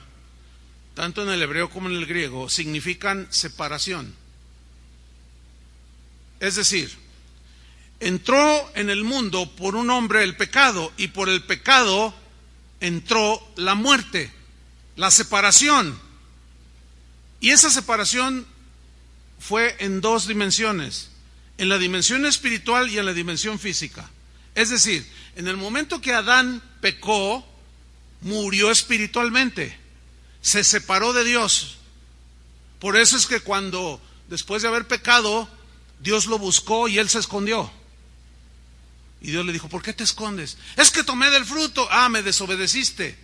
tanto en el hebreo como en el griego, significan separación. Es decir, entró en el mundo por un hombre el pecado, y por el pecado entró la muerte, la separación. Y esa separación fue en dos dimensiones: en la dimensión espiritual y en la dimensión física. Es decir, en el momento que Adán pecó, murió espiritualmente, se separó de Dios. Por eso es que cuando, después de haber pecado, Dios lo buscó y él se escondió. Y Dios le dijo: ¿por qué te escondes? Es que tomé del fruto. Ah, me desobedeciste.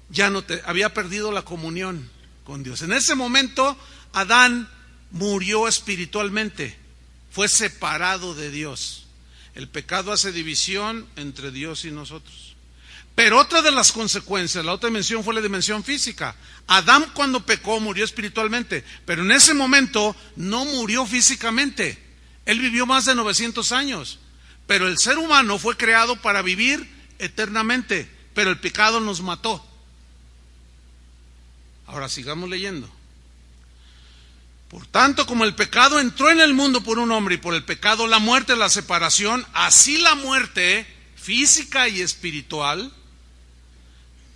Ya no había perdido la comunión con Dios. En ese momento, Adán murió espiritualmente, fue separado de Dios. El pecado hace división entre Dios y nosotros. Pero otra de las consecuencias, la otra dimensión, fue la dimensión física. Adán, cuando pecó, murió espiritualmente, pero en ese momento no murió físicamente. Él vivió más de 900 años. Pero el ser humano fue creado para vivir eternamente, pero el pecado nos mató. Ahora sigamos leyendo. Por tanto, como el pecado entró en el mundo por un hombre, y por el pecado la muerte, la separación, así la muerte física y espiritual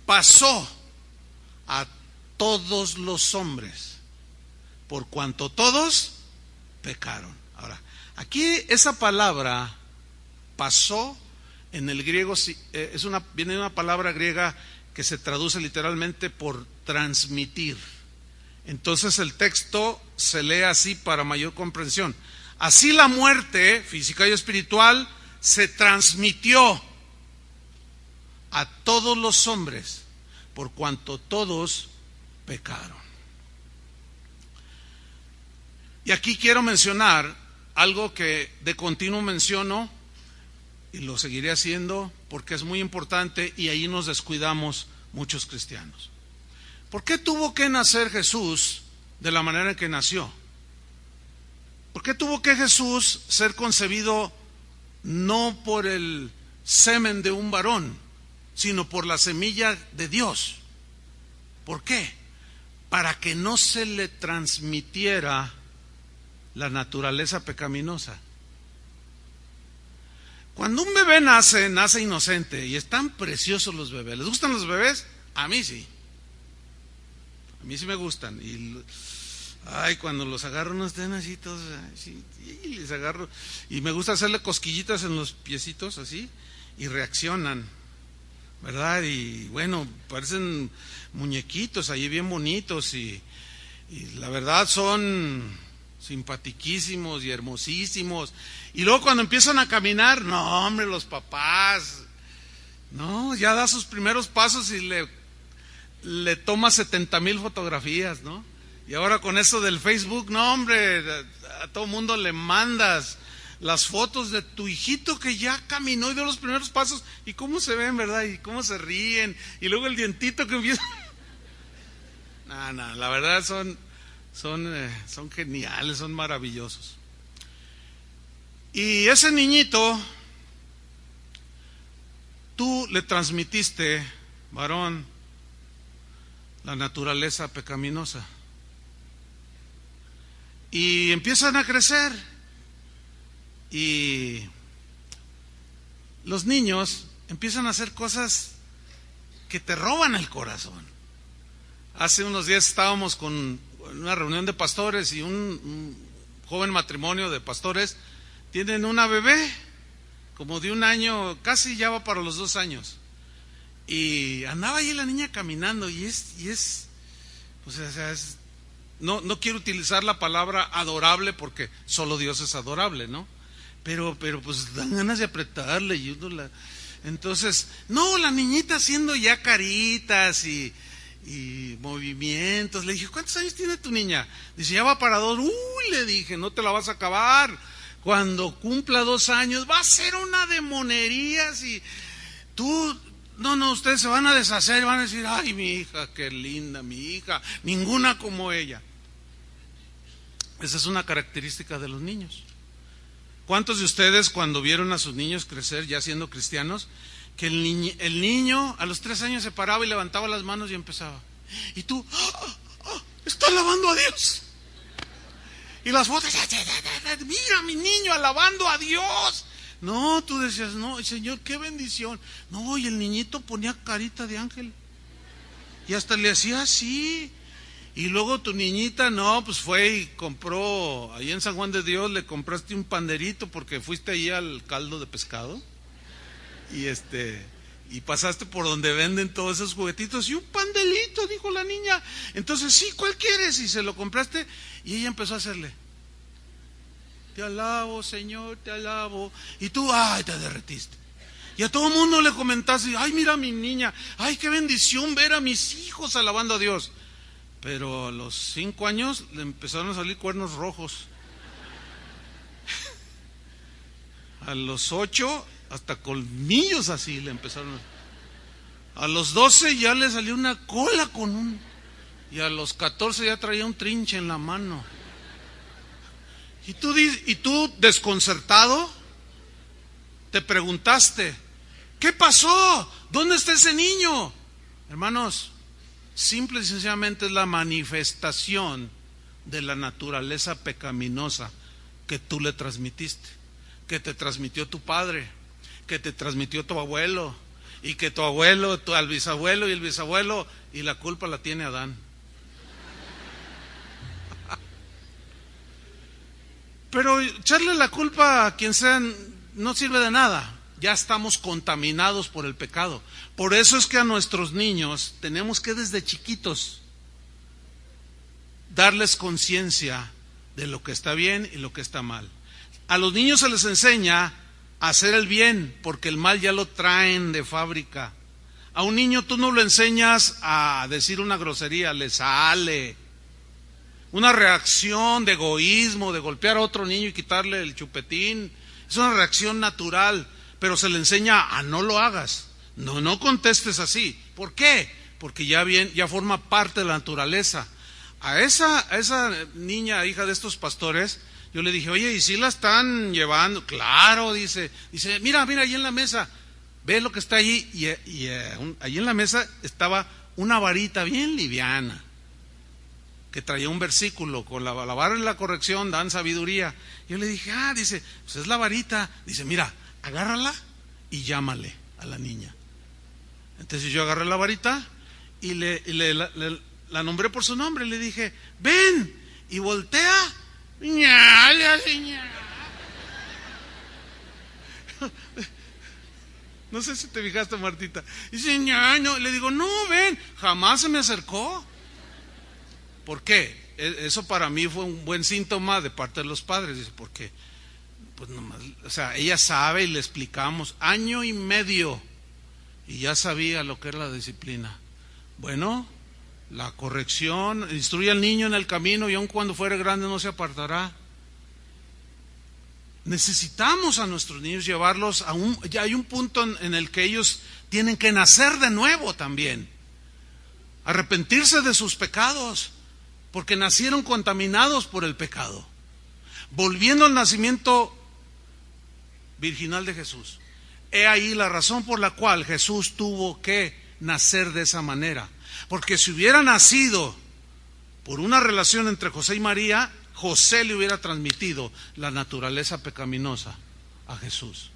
pasó a todos los hombres, por cuanto todos pecaron. Ahora, aquí esa palabra pasó, en el griego viene de una palabra griega que se traduce literalmente por transmitir. Entonces el texto se lee así para mayor comprensión: así la muerte física y espiritual se transmitió a todos los hombres, por cuanto todos pecaron. Y aquí quiero mencionar algo que de continuo menciono, y lo seguiré haciendo porque es muy importante, y ahí nos descuidamos muchos cristianos. ¿Por qué tuvo que nacer Jesús de la manera en que nació? ¿Por qué tuvo que Jesús ser concebido no por el semen de un varón, sino por la semilla de Dios? ¿Por qué? Para que no se le transmitiera la naturaleza pecaminosa. Cuando un bebé nace inocente, y están preciosos los bebés. ¿Les gustan los bebés? A mí sí. A mí sí me gustan. Y cuando los agarro no estén así todos, así, y les agarro, y me gusta hacerle cosquillitas en los piecitos así, y reaccionan, ¿verdad? Y bueno, parecen muñequitos ahí bien bonitos, y Y la verdad son simpatiquísimos y hermosísimos. Y luego cuando empiezan a caminar, no hombre, los papás, no, ya da sus primeros pasos y le toma 70,000 fotografías, ¿no? Y ahora con eso del Facebook, no hombre, a todo mundo le mandas las fotos de tu hijito que ya caminó y dio los primeros pasos, y cómo se ven, ¿verdad? Y cómo se ríen, y luego el dientito que empieza. No, la verdad son geniales, son maravillosos. Y ese niñito, tú le transmitiste, varón, la naturaleza pecaminosa. Y empiezan a crecer. Y los niños empiezan a hacer cosas que te roban el corazón. Hace unos días estábamos con una reunión de pastores y un joven matrimonio de pastores. Tienen una bebé, como de 1 año, casi ya va para los 2 años. Y andaba ahí la niña caminando y es pues, o sea, no quiero utilizar la palabra adorable porque solo Dios es adorable, ¿no? Pero pues dan ganas de apretarle y entonces, no, la niñita haciendo ya caritas y movimientos. Le dije, ¿cuántos años tiene tu niña? Dice, ya va para 2. Le dije, no te la vas a acabar. Cuando cumpla 2 años va a ser una de monerías y tú, no, ustedes se van a deshacer, van a decir, ay, mi hija, qué linda mi hija, ninguna como ella. Esa es una característica de los niños. ¿Cuántos de ustedes cuando vieron a sus niños crecer ya siendo cristianos, que el niño a los 3 años se paraba y levantaba las manos y empezaba? Y tú, está alabando a Dios. Y las fotos, mira mi niño alabando a Dios. No, tú decías, no, Señor, qué bendición. No, y el niñito ponía carita de ángel. Y hasta le hacía así. Y luego tu niñita, no, pues fue y compró, ahí en San Juan de Dios le compraste un panderito porque fuiste ahí al caldo de pescado. Y pasaste por donde venden todos esos juguetitos y un pandelito, dijo la niña. Entonces, sí, ¿cuál quieres? Y se lo compraste y ella empezó a hacerle. Te alabo, Señor, te alabo. Y tú, ay, te derretiste. Y a todo el mundo le comentaste, ay, mira a mi niña, ay, qué bendición ver a mis hijos alabando a Dios. Pero a los 5 años le empezaron a salir cuernos rojos. A los 8, hasta colmillos así le empezaron. A los 12 ya le salió una cola y a los 14 ya traía un trinche en la mano. Y tú desconcertado, te preguntaste, ¿qué pasó? ¿Dónde está ese niño? Hermanos, simple y sencillamente es la manifestación de la naturaleza pecaminosa que tú le transmitiste, que te transmitió tu padre, que te transmitió tu abuelo, y que tu abuelo, al bisabuelo y el bisabuelo, y la culpa la tiene Adán. Pero echarle la culpa a quien sea no sirve de nada. Ya estamos contaminados por el pecado. Por eso es que a nuestros niños tenemos que desde chiquitos darles conciencia de lo que está bien y lo que está mal. A los niños se les enseña a hacer el bien, porque el mal ya lo traen de fábrica. A un niño tú no lo enseñas a decir una grosería, le sale. Una reacción de egoísmo, de golpear a otro niño y quitarle el chupetín, es una reacción natural, pero se le enseña a no lo hagas. No contestes así. ¿Por qué? Porque ya forma parte de la naturaleza. A esa niña, hija de estos pastores, yo le dije, oye, ¿y si la están llevando? Claro, dice, mira, ahí en la mesa, ve lo que está allí. Y allí en la mesa estaba una varita bien liviana, que traía un versículo, con la vara y la corrección dan sabiduría. Yo le dije, dice, pues es la varita. Dice, mira, agárrala y llámale a la niña. Entonces yo agarré la varita y la nombré por su nombre. Le dije, ven, y voltea. No sé si te fijaste, Martita. Dice, no. Le digo, no, ven. Jamás se me acercó. ¿Por qué? eso para mí fue un buen síntoma de parte de los padres, dice, porque pues nomás, o sea, ella sabe y le explicamos 1 año y medio y ya sabía lo que era la disciplina. Bueno, la corrección, instruye al niño en el camino y aun cuando fuere grande no se apartará. Necesitamos a nuestros niños llevarlos ya hay un punto en el que ellos tienen que nacer de nuevo también, arrepentirse de sus pecados, porque nacieron contaminados por el pecado, volviendo al nacimiento virginal de Jesús. He ahí la razón por la cual Jesús tuvo que nacer de esa manera, porque si hubiera nacido por una relación entre José y María, José le hubiera transmitido la naturaleza pecaminosa a Jesús.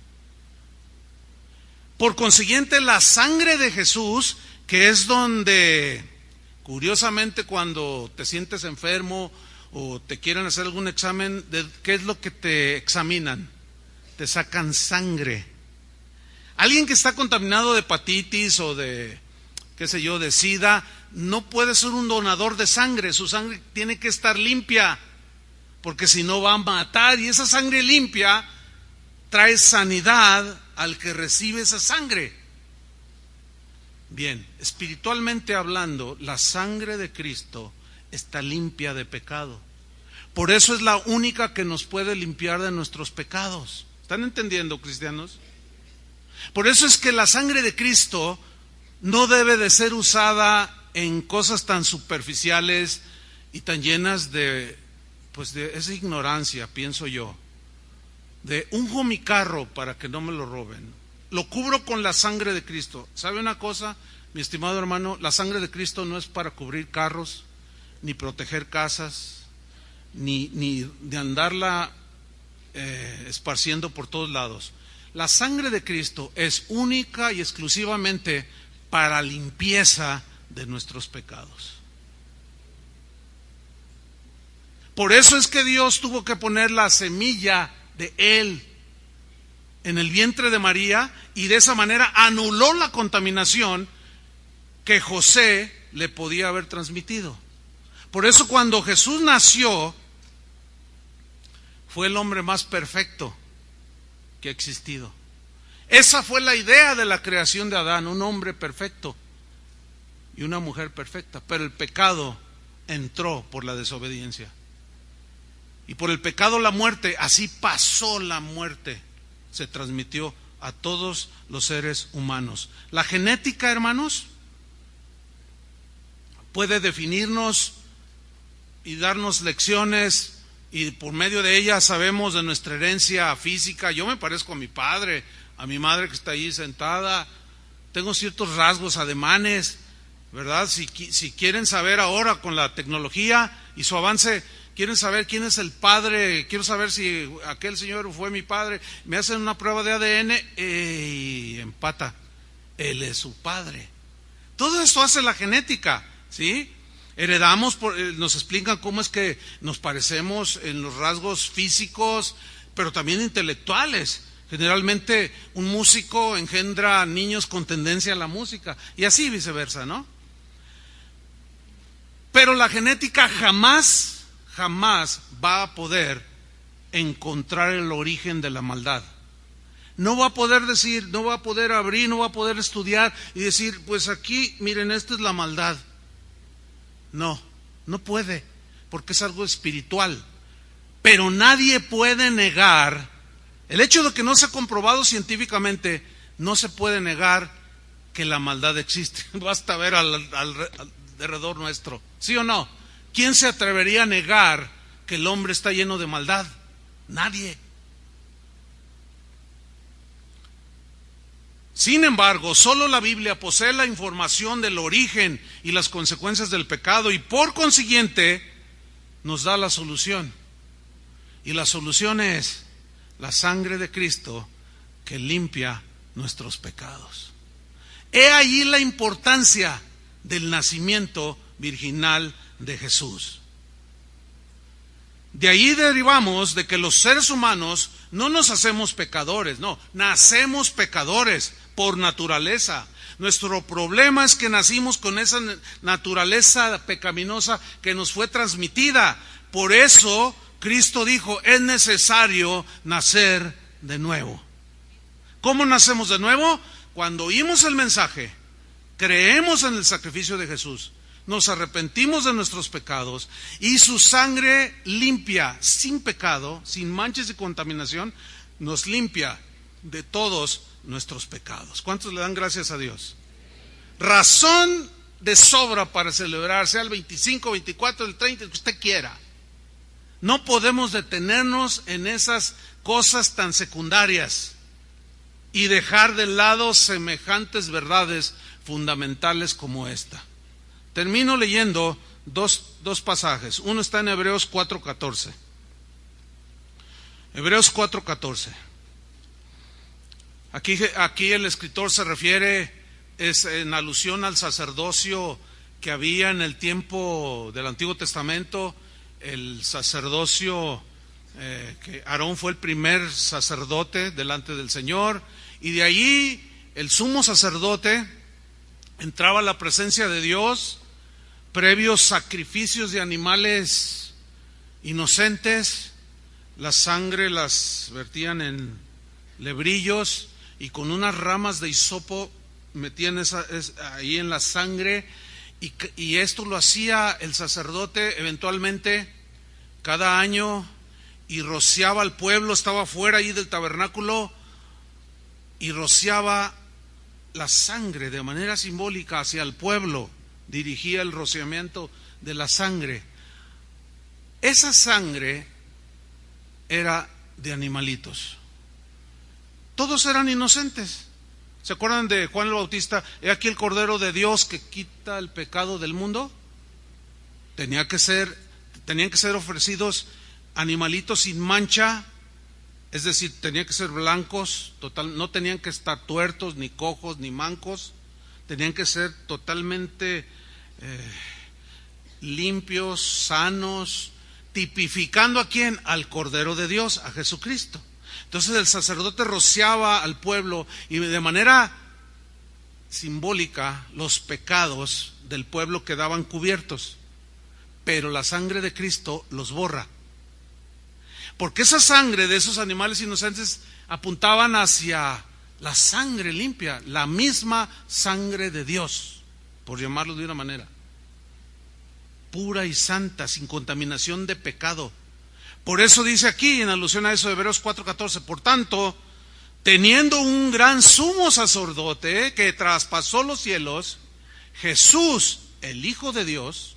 Por consiguiente, la sangre de Jesús, que es donde, curiosamente, cuando te sientes enfermo o te quieren hacer algún examen, ¿qué es lo que te examinan? Te sacan sangre. Alguien que está contaminado de hepatitis o de, qué sé yo, de SIDA, no puede ser un donador de sangre. Su sangre tiene que estar limpia, porque si no va a matar, y esa sangre limpia trae sanidad al que recibe esa sangre. Bien, espiritualmente hablando, la sangre de Cristo está limpia de pecado. Por eso es la única que nos puede limpiar de nuestros pecados. ¿Están entendiendo, cristianos? Por eso es que la sangre de Cristo no debe de ser usada en cosas tan superficiales y tan llenas de esa ignorancia, pienso yo. De unjo mi carro para que no me lo roben. Lo cubro con la sangre de Cristo. ¿Sabe una cosa, mi estimado hermano? La sangre de Cristo no es para cubrir carros, ni proteger casas, ni de andarla esparciendo por todos lados. La sangre de Cristo es única y exclusivamente para limpieza de nuestros pecados. Por eso es que Dios tuvo que poner la semilla de Él en el vientre de María, y de esa manera anuló la contaminación que José le podía haber transmitido. Por eso cuando Jesús nació, fue el hombre más perfecto que ha existido. Esa fue la idea de la creación de Adán, un hombre perfecto y una mujer perfecta. Pero el pecado entró por la desobediencia. Y por el pecado la muerte, así pasó la muerte, se transmitió a todos los seres humanos. La genética, hermanos, puede definirnos y darnos lecciones, y por medio de ella sabemos de nuestra herencia física. Yo me parezco a mi padre, a mi madre que está ahí sentada, tengo ciertos rasgos, ademanes, ¿verdad? Si quieren saber ahora con la tecnología y su avance, quieren saber quién es el padre, quiero saber si aquel señor fue mi padre, me hacen una prueba de ADN y empata, él es su padre. Todo esto hace la genética, ¿sí? Heredamos, nos explican cómo es que nos parecemos en los rasgos físicos, pero también intelectuales. Generalmente un músico engendra niños con tendencia a la música y así viceversa, ¿no? Pero la genética jamás va a poder encontrar el origen de la maldad. No va a poder decir, no va a poder abrir, no va a poder estudiar y decir, pues aquí, miren, esta es la maldad. No puede, porque es algo espiritual. Pero nadie puede negar, el hecho de que no se ha comprobado científicamente, no se puede negar que la maldad existe. Basta ver alrededor nuestro, ¿sí o no? ¿Quién se atrevería a negar que el hombre está lleno de maldad? Nadie. Sin embargo, solo la Biblia posee la información del origen y las consecuencias del pecado, y por consiguiente nos da la solución. Y la solución es la sangre de Cristo que limpia nuestros pecados. He allí la importancia del nacimiento virginal de Jesús. De ahí derivamos de que los seres humanos no nos hacemos pecadores, no, nacemos pecadores por naturaleza. Nuestro problema es que nacimos con esa naturaleza pecaminosa que nos fue transmitida. Por eso Cristo dijo, es necesario nacer de nuevo. ¿Cómo nacemos de nuevo? Cuando oímos el mensaje, creemos en el sacrificio de Jesús, nos arrepentimos de nuestros pecados y su sangre limpia, sin pecado, sin manchas de contaminación, nos limpia de todos nuestros pecados. ¿Cuántos le dan gracias a Dios? Razón de sobra para celebrar, sea el 25, 24, el 30, el que usted quiera. No podemos detenernos en esas cosas tan secundarias y dejar de lado semejantes verdades fundamentales como esta. Termino leyendo dos pasajes. Uno está en Hebreos 4:14. Hebreos 4:14. Aquí el escritor se refiere, es en alusión al sacerdocio que había en el tiempo del Antiguo Testamento, el sacerdocio que Aarón fue el primer sacerdote delante del Señor, y de allí el sumo sacerdote entraba a la presencia de Dios, previos sacrificios de animales inocentes, la sangre las vertían en lebrillos y con unas ramas de hisopo metían ahí en la sangre, y esto lo hacía el sacerdote eventualmente cada año, y rociaba al pueblo, estaba fuera ahí del tabernáculo y rociaba la sangre de manera simbólica hacia el pueblo, dirigía el rociamiento de la sangre. Esa sangre era de animalitos, todos eran inocentes. ¿Se acuerdan de Juan el Bautista? He aquí el Cordero de Dios que quita el pecado del mundo. Tenían que ser ofrecidos animalitos sin mancha, es decir, tenían que ser blancos, no tenían que estar tuertos, ni cojos, ni mancos, tenían que ser totalmente limpios, sanos, tipificando ¿a quién? Al Cordero de Dios, a Jesucristo. Entonces el sacerdote rociaba al pueblo y de manera simbólica los pecados del pueblo quedaban cubiertos, pero la sangre de Cristo los borra. Porque esa sangre de esos animales inocentes apuntaban hacia la sangre limpia, la misma sangre de Dios, por llamarlo de una manera, pura y santa, sin contaminación de pecado. Por eso dice aquí, en alusión a eso de Hebreos 4:14, por tanto, teniendo un gran sumo sacerdote que traspasó los cielos, Jesús, el Hijo de Dios,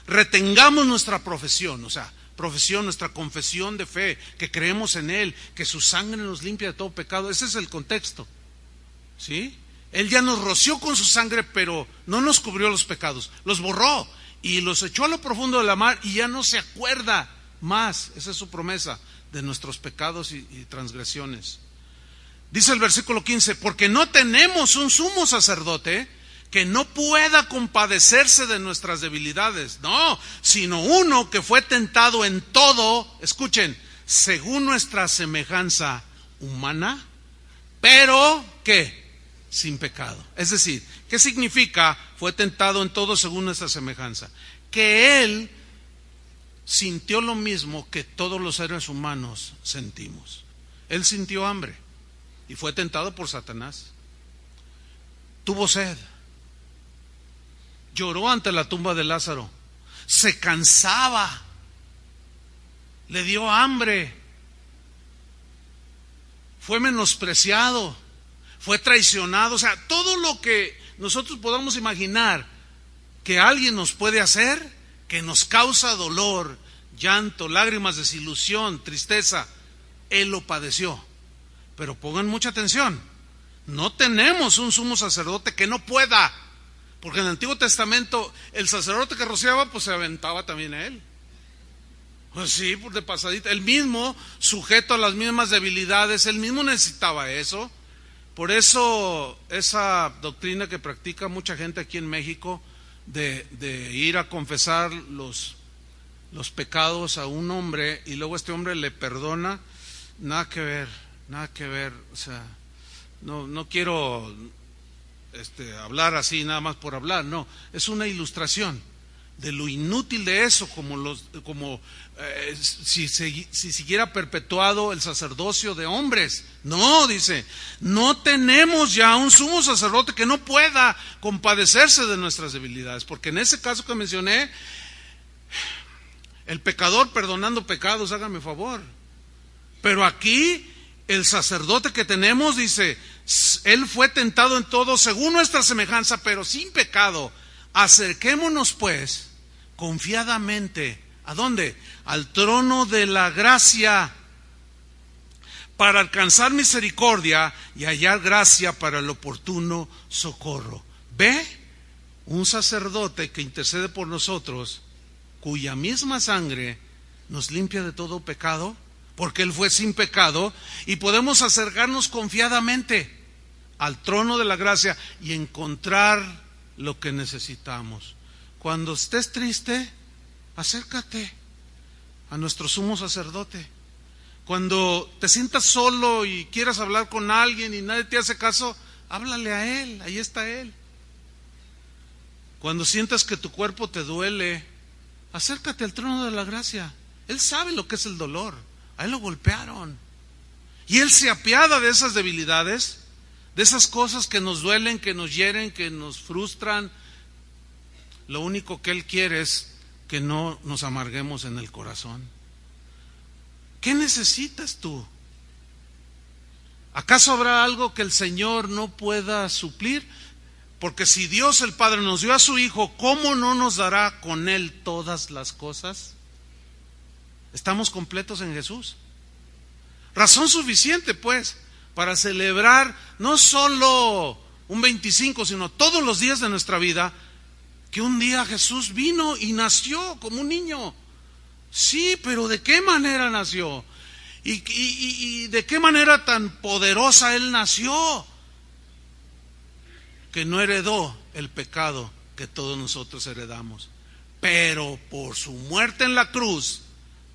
retengamos nuestra profesión, nuestra confesión de fe, que creemos en Él, que su sangre nos limpia de todo pecado. Ese es el contexto, ¿sí? Él ya nos roció con su sangre, pero no nos cubrió los pecados, los borró y los echó a lo profundo de la mar y ya no se acuerda más, esa es su promesa, de nuestros pecados y transgresiones. Dice el versículo 15, porque no tenemos un sumo sacerdote que no pueda compadecerse de nuestras debilidades, no, sino uno que fue tentado en todo, escuchen, según nuestra semejanza humana, pero ¿qué? Sin pecado. Es decir, ¿qué significa fue tentado en todo según nuestra semejanza? Que Él sintió lo mismo que todos los seres humanos sentimos. Él sintió hambre y fue tentado por Satanás. Tuvo sed. Lloró ante la tumba de Lázaro. Se cansaba. Le dio hambre. Fue menospreciado. Fue traicionado. O sea, todo lo que nosotros podamos imaginar que alguien nos puede hacer, que nos causa dolor, llanto, lágrimas, desilusión, tristeza, Él lo padeció. Pero pongan mucha atención, no tenemos un sumo sacerdote que no pueda, porque en el Antiguo Testamento el sacerdote que rociaba pues se aventaba también a él. Pues sí, por de pasadita, él mismo sujeto a las mismas debilidades, él mismo necesitaba eso. Por eso esa doctrina que practica mucha gente aquí en México de ir a confesar los pecados a un hombre y luego este hombre le perdona, nada que ver, o sea, no quiero hablar así nada más por hablar, no, es una ilustración de lo inútil de eso, si siguiera perpetuado el sacerdocio de hombres. No, dice, no tenemos ya un sumo sacerdote que no pueda compadecerse de nuestras debilidades, porque en ese caso que mencioné, el pecador perdonando pecados, hágame favor. Pero aquí el sacerdote que tenemos dice, él fue tentado en todo según nuestra semejanza, pero sin pecado. Acerquémonos pues confiadamente, ¿a dónde? Al trono de la gracia, para alcanzar misericordia y hallar gracia para el oportuno socorro. ¿Ve? Un sacerdote que intercede por nosotros, cuya misma sangre nos limpia de todo pecado, porque Él fue sin pecado, y podemos acercarnos confiadamente al trono de la gracia y encontrar lo que necesitamos. Cuando estés triste, acércate a nuestro sumo sacerdote. Cuando te sientas solo y quieras hablar con alguien y nadie te hace caso, háblale a Él, ahí está Él. Cuando sientas que tu cuerpo te duele, acércate al trono de la gracia. Él sabe lo que es el dolor, a Él lo golpearon. Y Él se apiada de esas debilidades, de esas cosas que nos duelen, que nos hieren, que nos frustran. Lo único que Él quiere es que no nos amarguemos en el corazón. ¿Qué necesitas tú? ¿Acaso habrá algo que el Señor no pueda suplir? Porque si Dios el Padre nos dio a su Hijo, ¿cómo no nos dará con Él todas las cosas? Estamos completos en Jesús. Razón suficiente, pues, para celebrar no solo un 25, sino todos los días de nuestra vida, que un día Jesús vino y nació como un niño. Sí, pero ¿de qué manera nació? ¿Y de qué manera tan poderosa Él nació? Que no heredó el pecado que todos nosotros heredamos. Pero por su muerte en la cruz,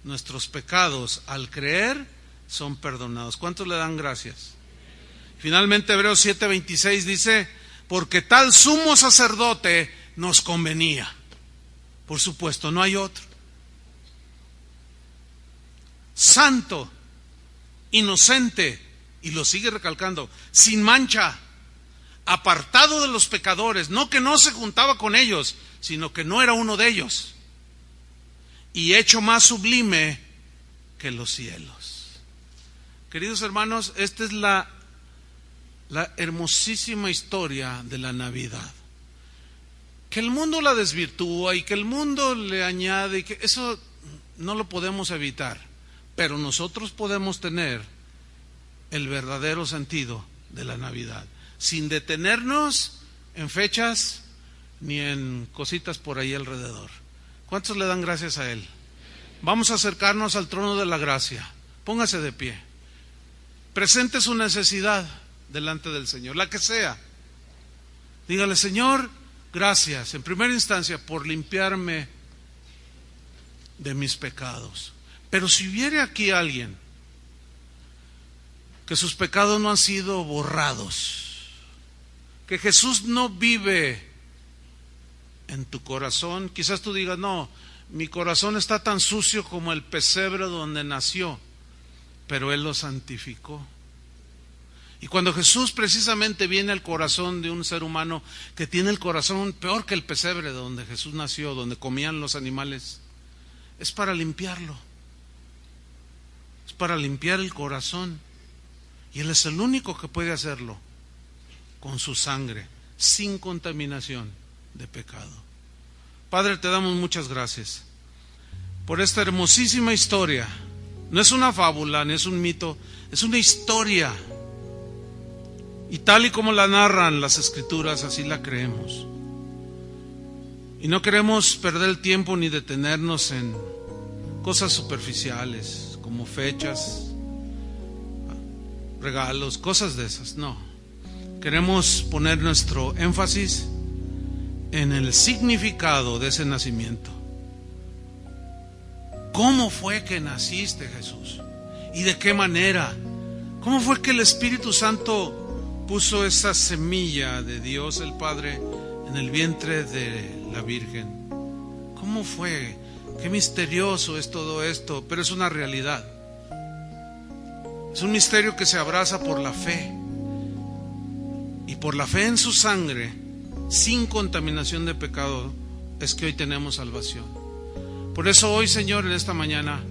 nuestros pecados, al creer, son perdonados. ¿Cuántos le dan gracias? Finalmente, Hebreos 7:26 dice, porque tal sumo sacerdote nos convenía. Por supuesto, no hay otro. Santo, inocente, y lo sigue recalcando, sin mancha, apartado de los pecadores, no que no se juntaba con ellos, sino que no era uno de ellos, y hecho más sublime que los cielos. Queridos hermanos, esta es la hermosísima historia de la Navidad. Que el mundo la desvirtúa y que el mundo le añade, y que eso no lo podemos evitar, pero nosotros podemos tener el verdadero sentido de la Navidad, sin detenernos en fechas ni en cositas por ahí alrededor. ¿Cuántos le dan gracias a Él? Vamos a acercarnos al trono de la gracia. Póngase de pie. Presente su necesidad delante del Señor, la que sea. Dígale, Señor, gracias, en primera instancia, por limpiarme de mis pecados. Pero si hubiera aquí alguien que sus pecados no han sido borrados, que Jesús no vive en tu corazón, quizás tú digas, no, mi corazón está tan sucio como el pesebre donde nació, pero Él lo santificó. Y cuando Jesús precisamente viene al corazón de un ser humano que tiene el corazón peor que el pesebre donde Jesús nació, donde comían los animales, es para limpiarlo, es para limpiar el corazón. Y Él es el único que puede hacerlo con su sangre, sin contaminación de pecado. Padre, te damos muchas gracias por esta hermosísima historia. No es una fábula, ni es un mito, es una historia. Y tal y como la narran las Escrituras, así la creemos. Y no queremos perder el tiempo ni detenernos en cosas superficiales, como fechas, regalos, cosas de esas. No. Queremos poner nuestro énfasis en el significado de ese nacimiento. ¿Cómo fue que naciste, Jesús? ¿Y de qué manera? ¿Cómo fue que el Espíritu Santo puso esa semilla de Dios el Padre en el vientre de la Virgen. ¿Cómo fue? Qué misterioso es todo esto, pero es una realidad. Es un misterio que se abraza por la fe. Y por la fe en su sangre, sin contaminación de pecado, es que hoy tenemos salvación. Por eso hoy, Señor, en esta mañana,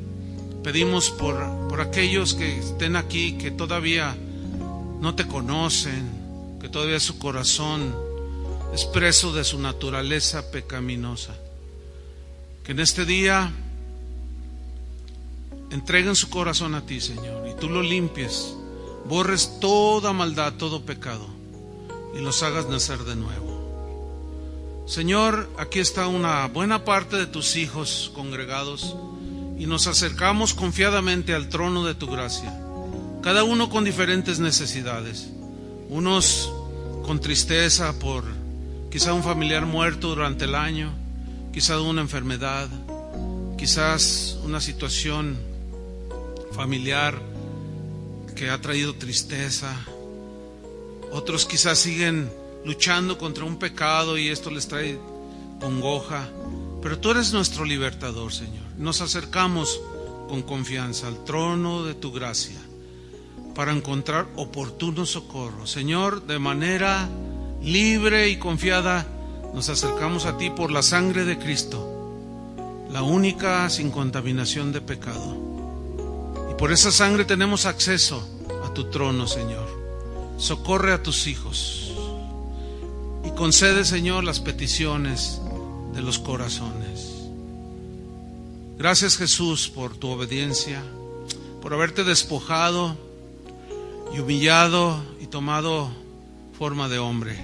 pedimos por aquellos que estén aquí, que todavía no te conocen, que todavía su corazón es preso de su naturaleza pecaminosa. Que en este día entreguen su corazón a ti, Señor, y tú lo limpies, borres toda maldad, todo pecado, y los hagas nacer de nuevo. Señor, aquí está una buena parte de tus hijos congregados, y nos acercamos confiadamente al trono de tu gracia, cada uno con diferentes necesidades, unos con tristeza por quizá un familiar muerto durante el año, quizás una enfermedad, quizás una situación familiar que ha traído tristeza. Otros quizás siguen luchando contra un pecado y esto les trae congoja. Pero tú eres nuestro libertador, Señor. Nos acercamos con confianza al trono de tu gracia para encontrar oportuno socorro. Señor, de manera libre y confiada nos acercamos a ti por la sangre de Cristo, la única sin contaminación de pecado. Y por esa sangre tenemos acceso a tu trono, Señor. Socorre a tus hijos y concede, Señor, las peticiones de los corazones. Gracias, Jesús, por tu obediencia, por haberte despojado y humillado y tomado forma de hombre.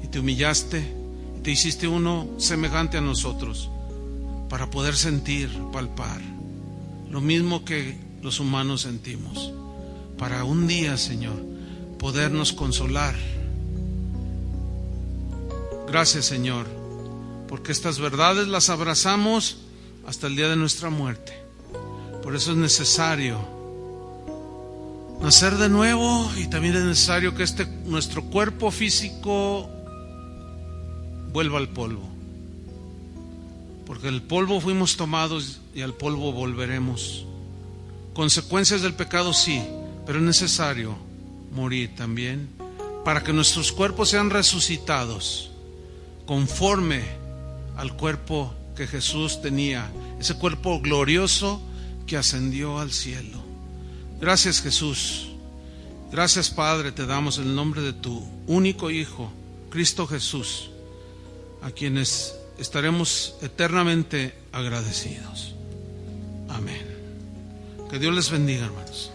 Y te humillaste. Te hiciste uno semejante a nosotros para poder sentir, palpar lo mismo que los humanos sentimos, para un día, Señor, podernos consolar. Gracias, Señor, porque estas verdades las abrazamos hasta el día de nuestra muerte. Por eso es necesario nacer de nuevo, y también es necesario que nuestro cuerpo físico vuelva al polvo, porque del polvo fuimos tomados y al polvo volveremos. Consecuencias del pecado sí, pero es necesario morir también para que nuestros cuerpos sean resucitados conforme al cuerpo que Jesús tenía, ese cuerpo glorioso que ascendió al cielo. Gracias, Jesús. Gracias, Padre, te damos en el nombre de tu único Hijo, Cristo Jesús, a quienes estaremos eternamente agradecidos. Amén. Que Dios les bendiga, hermanos.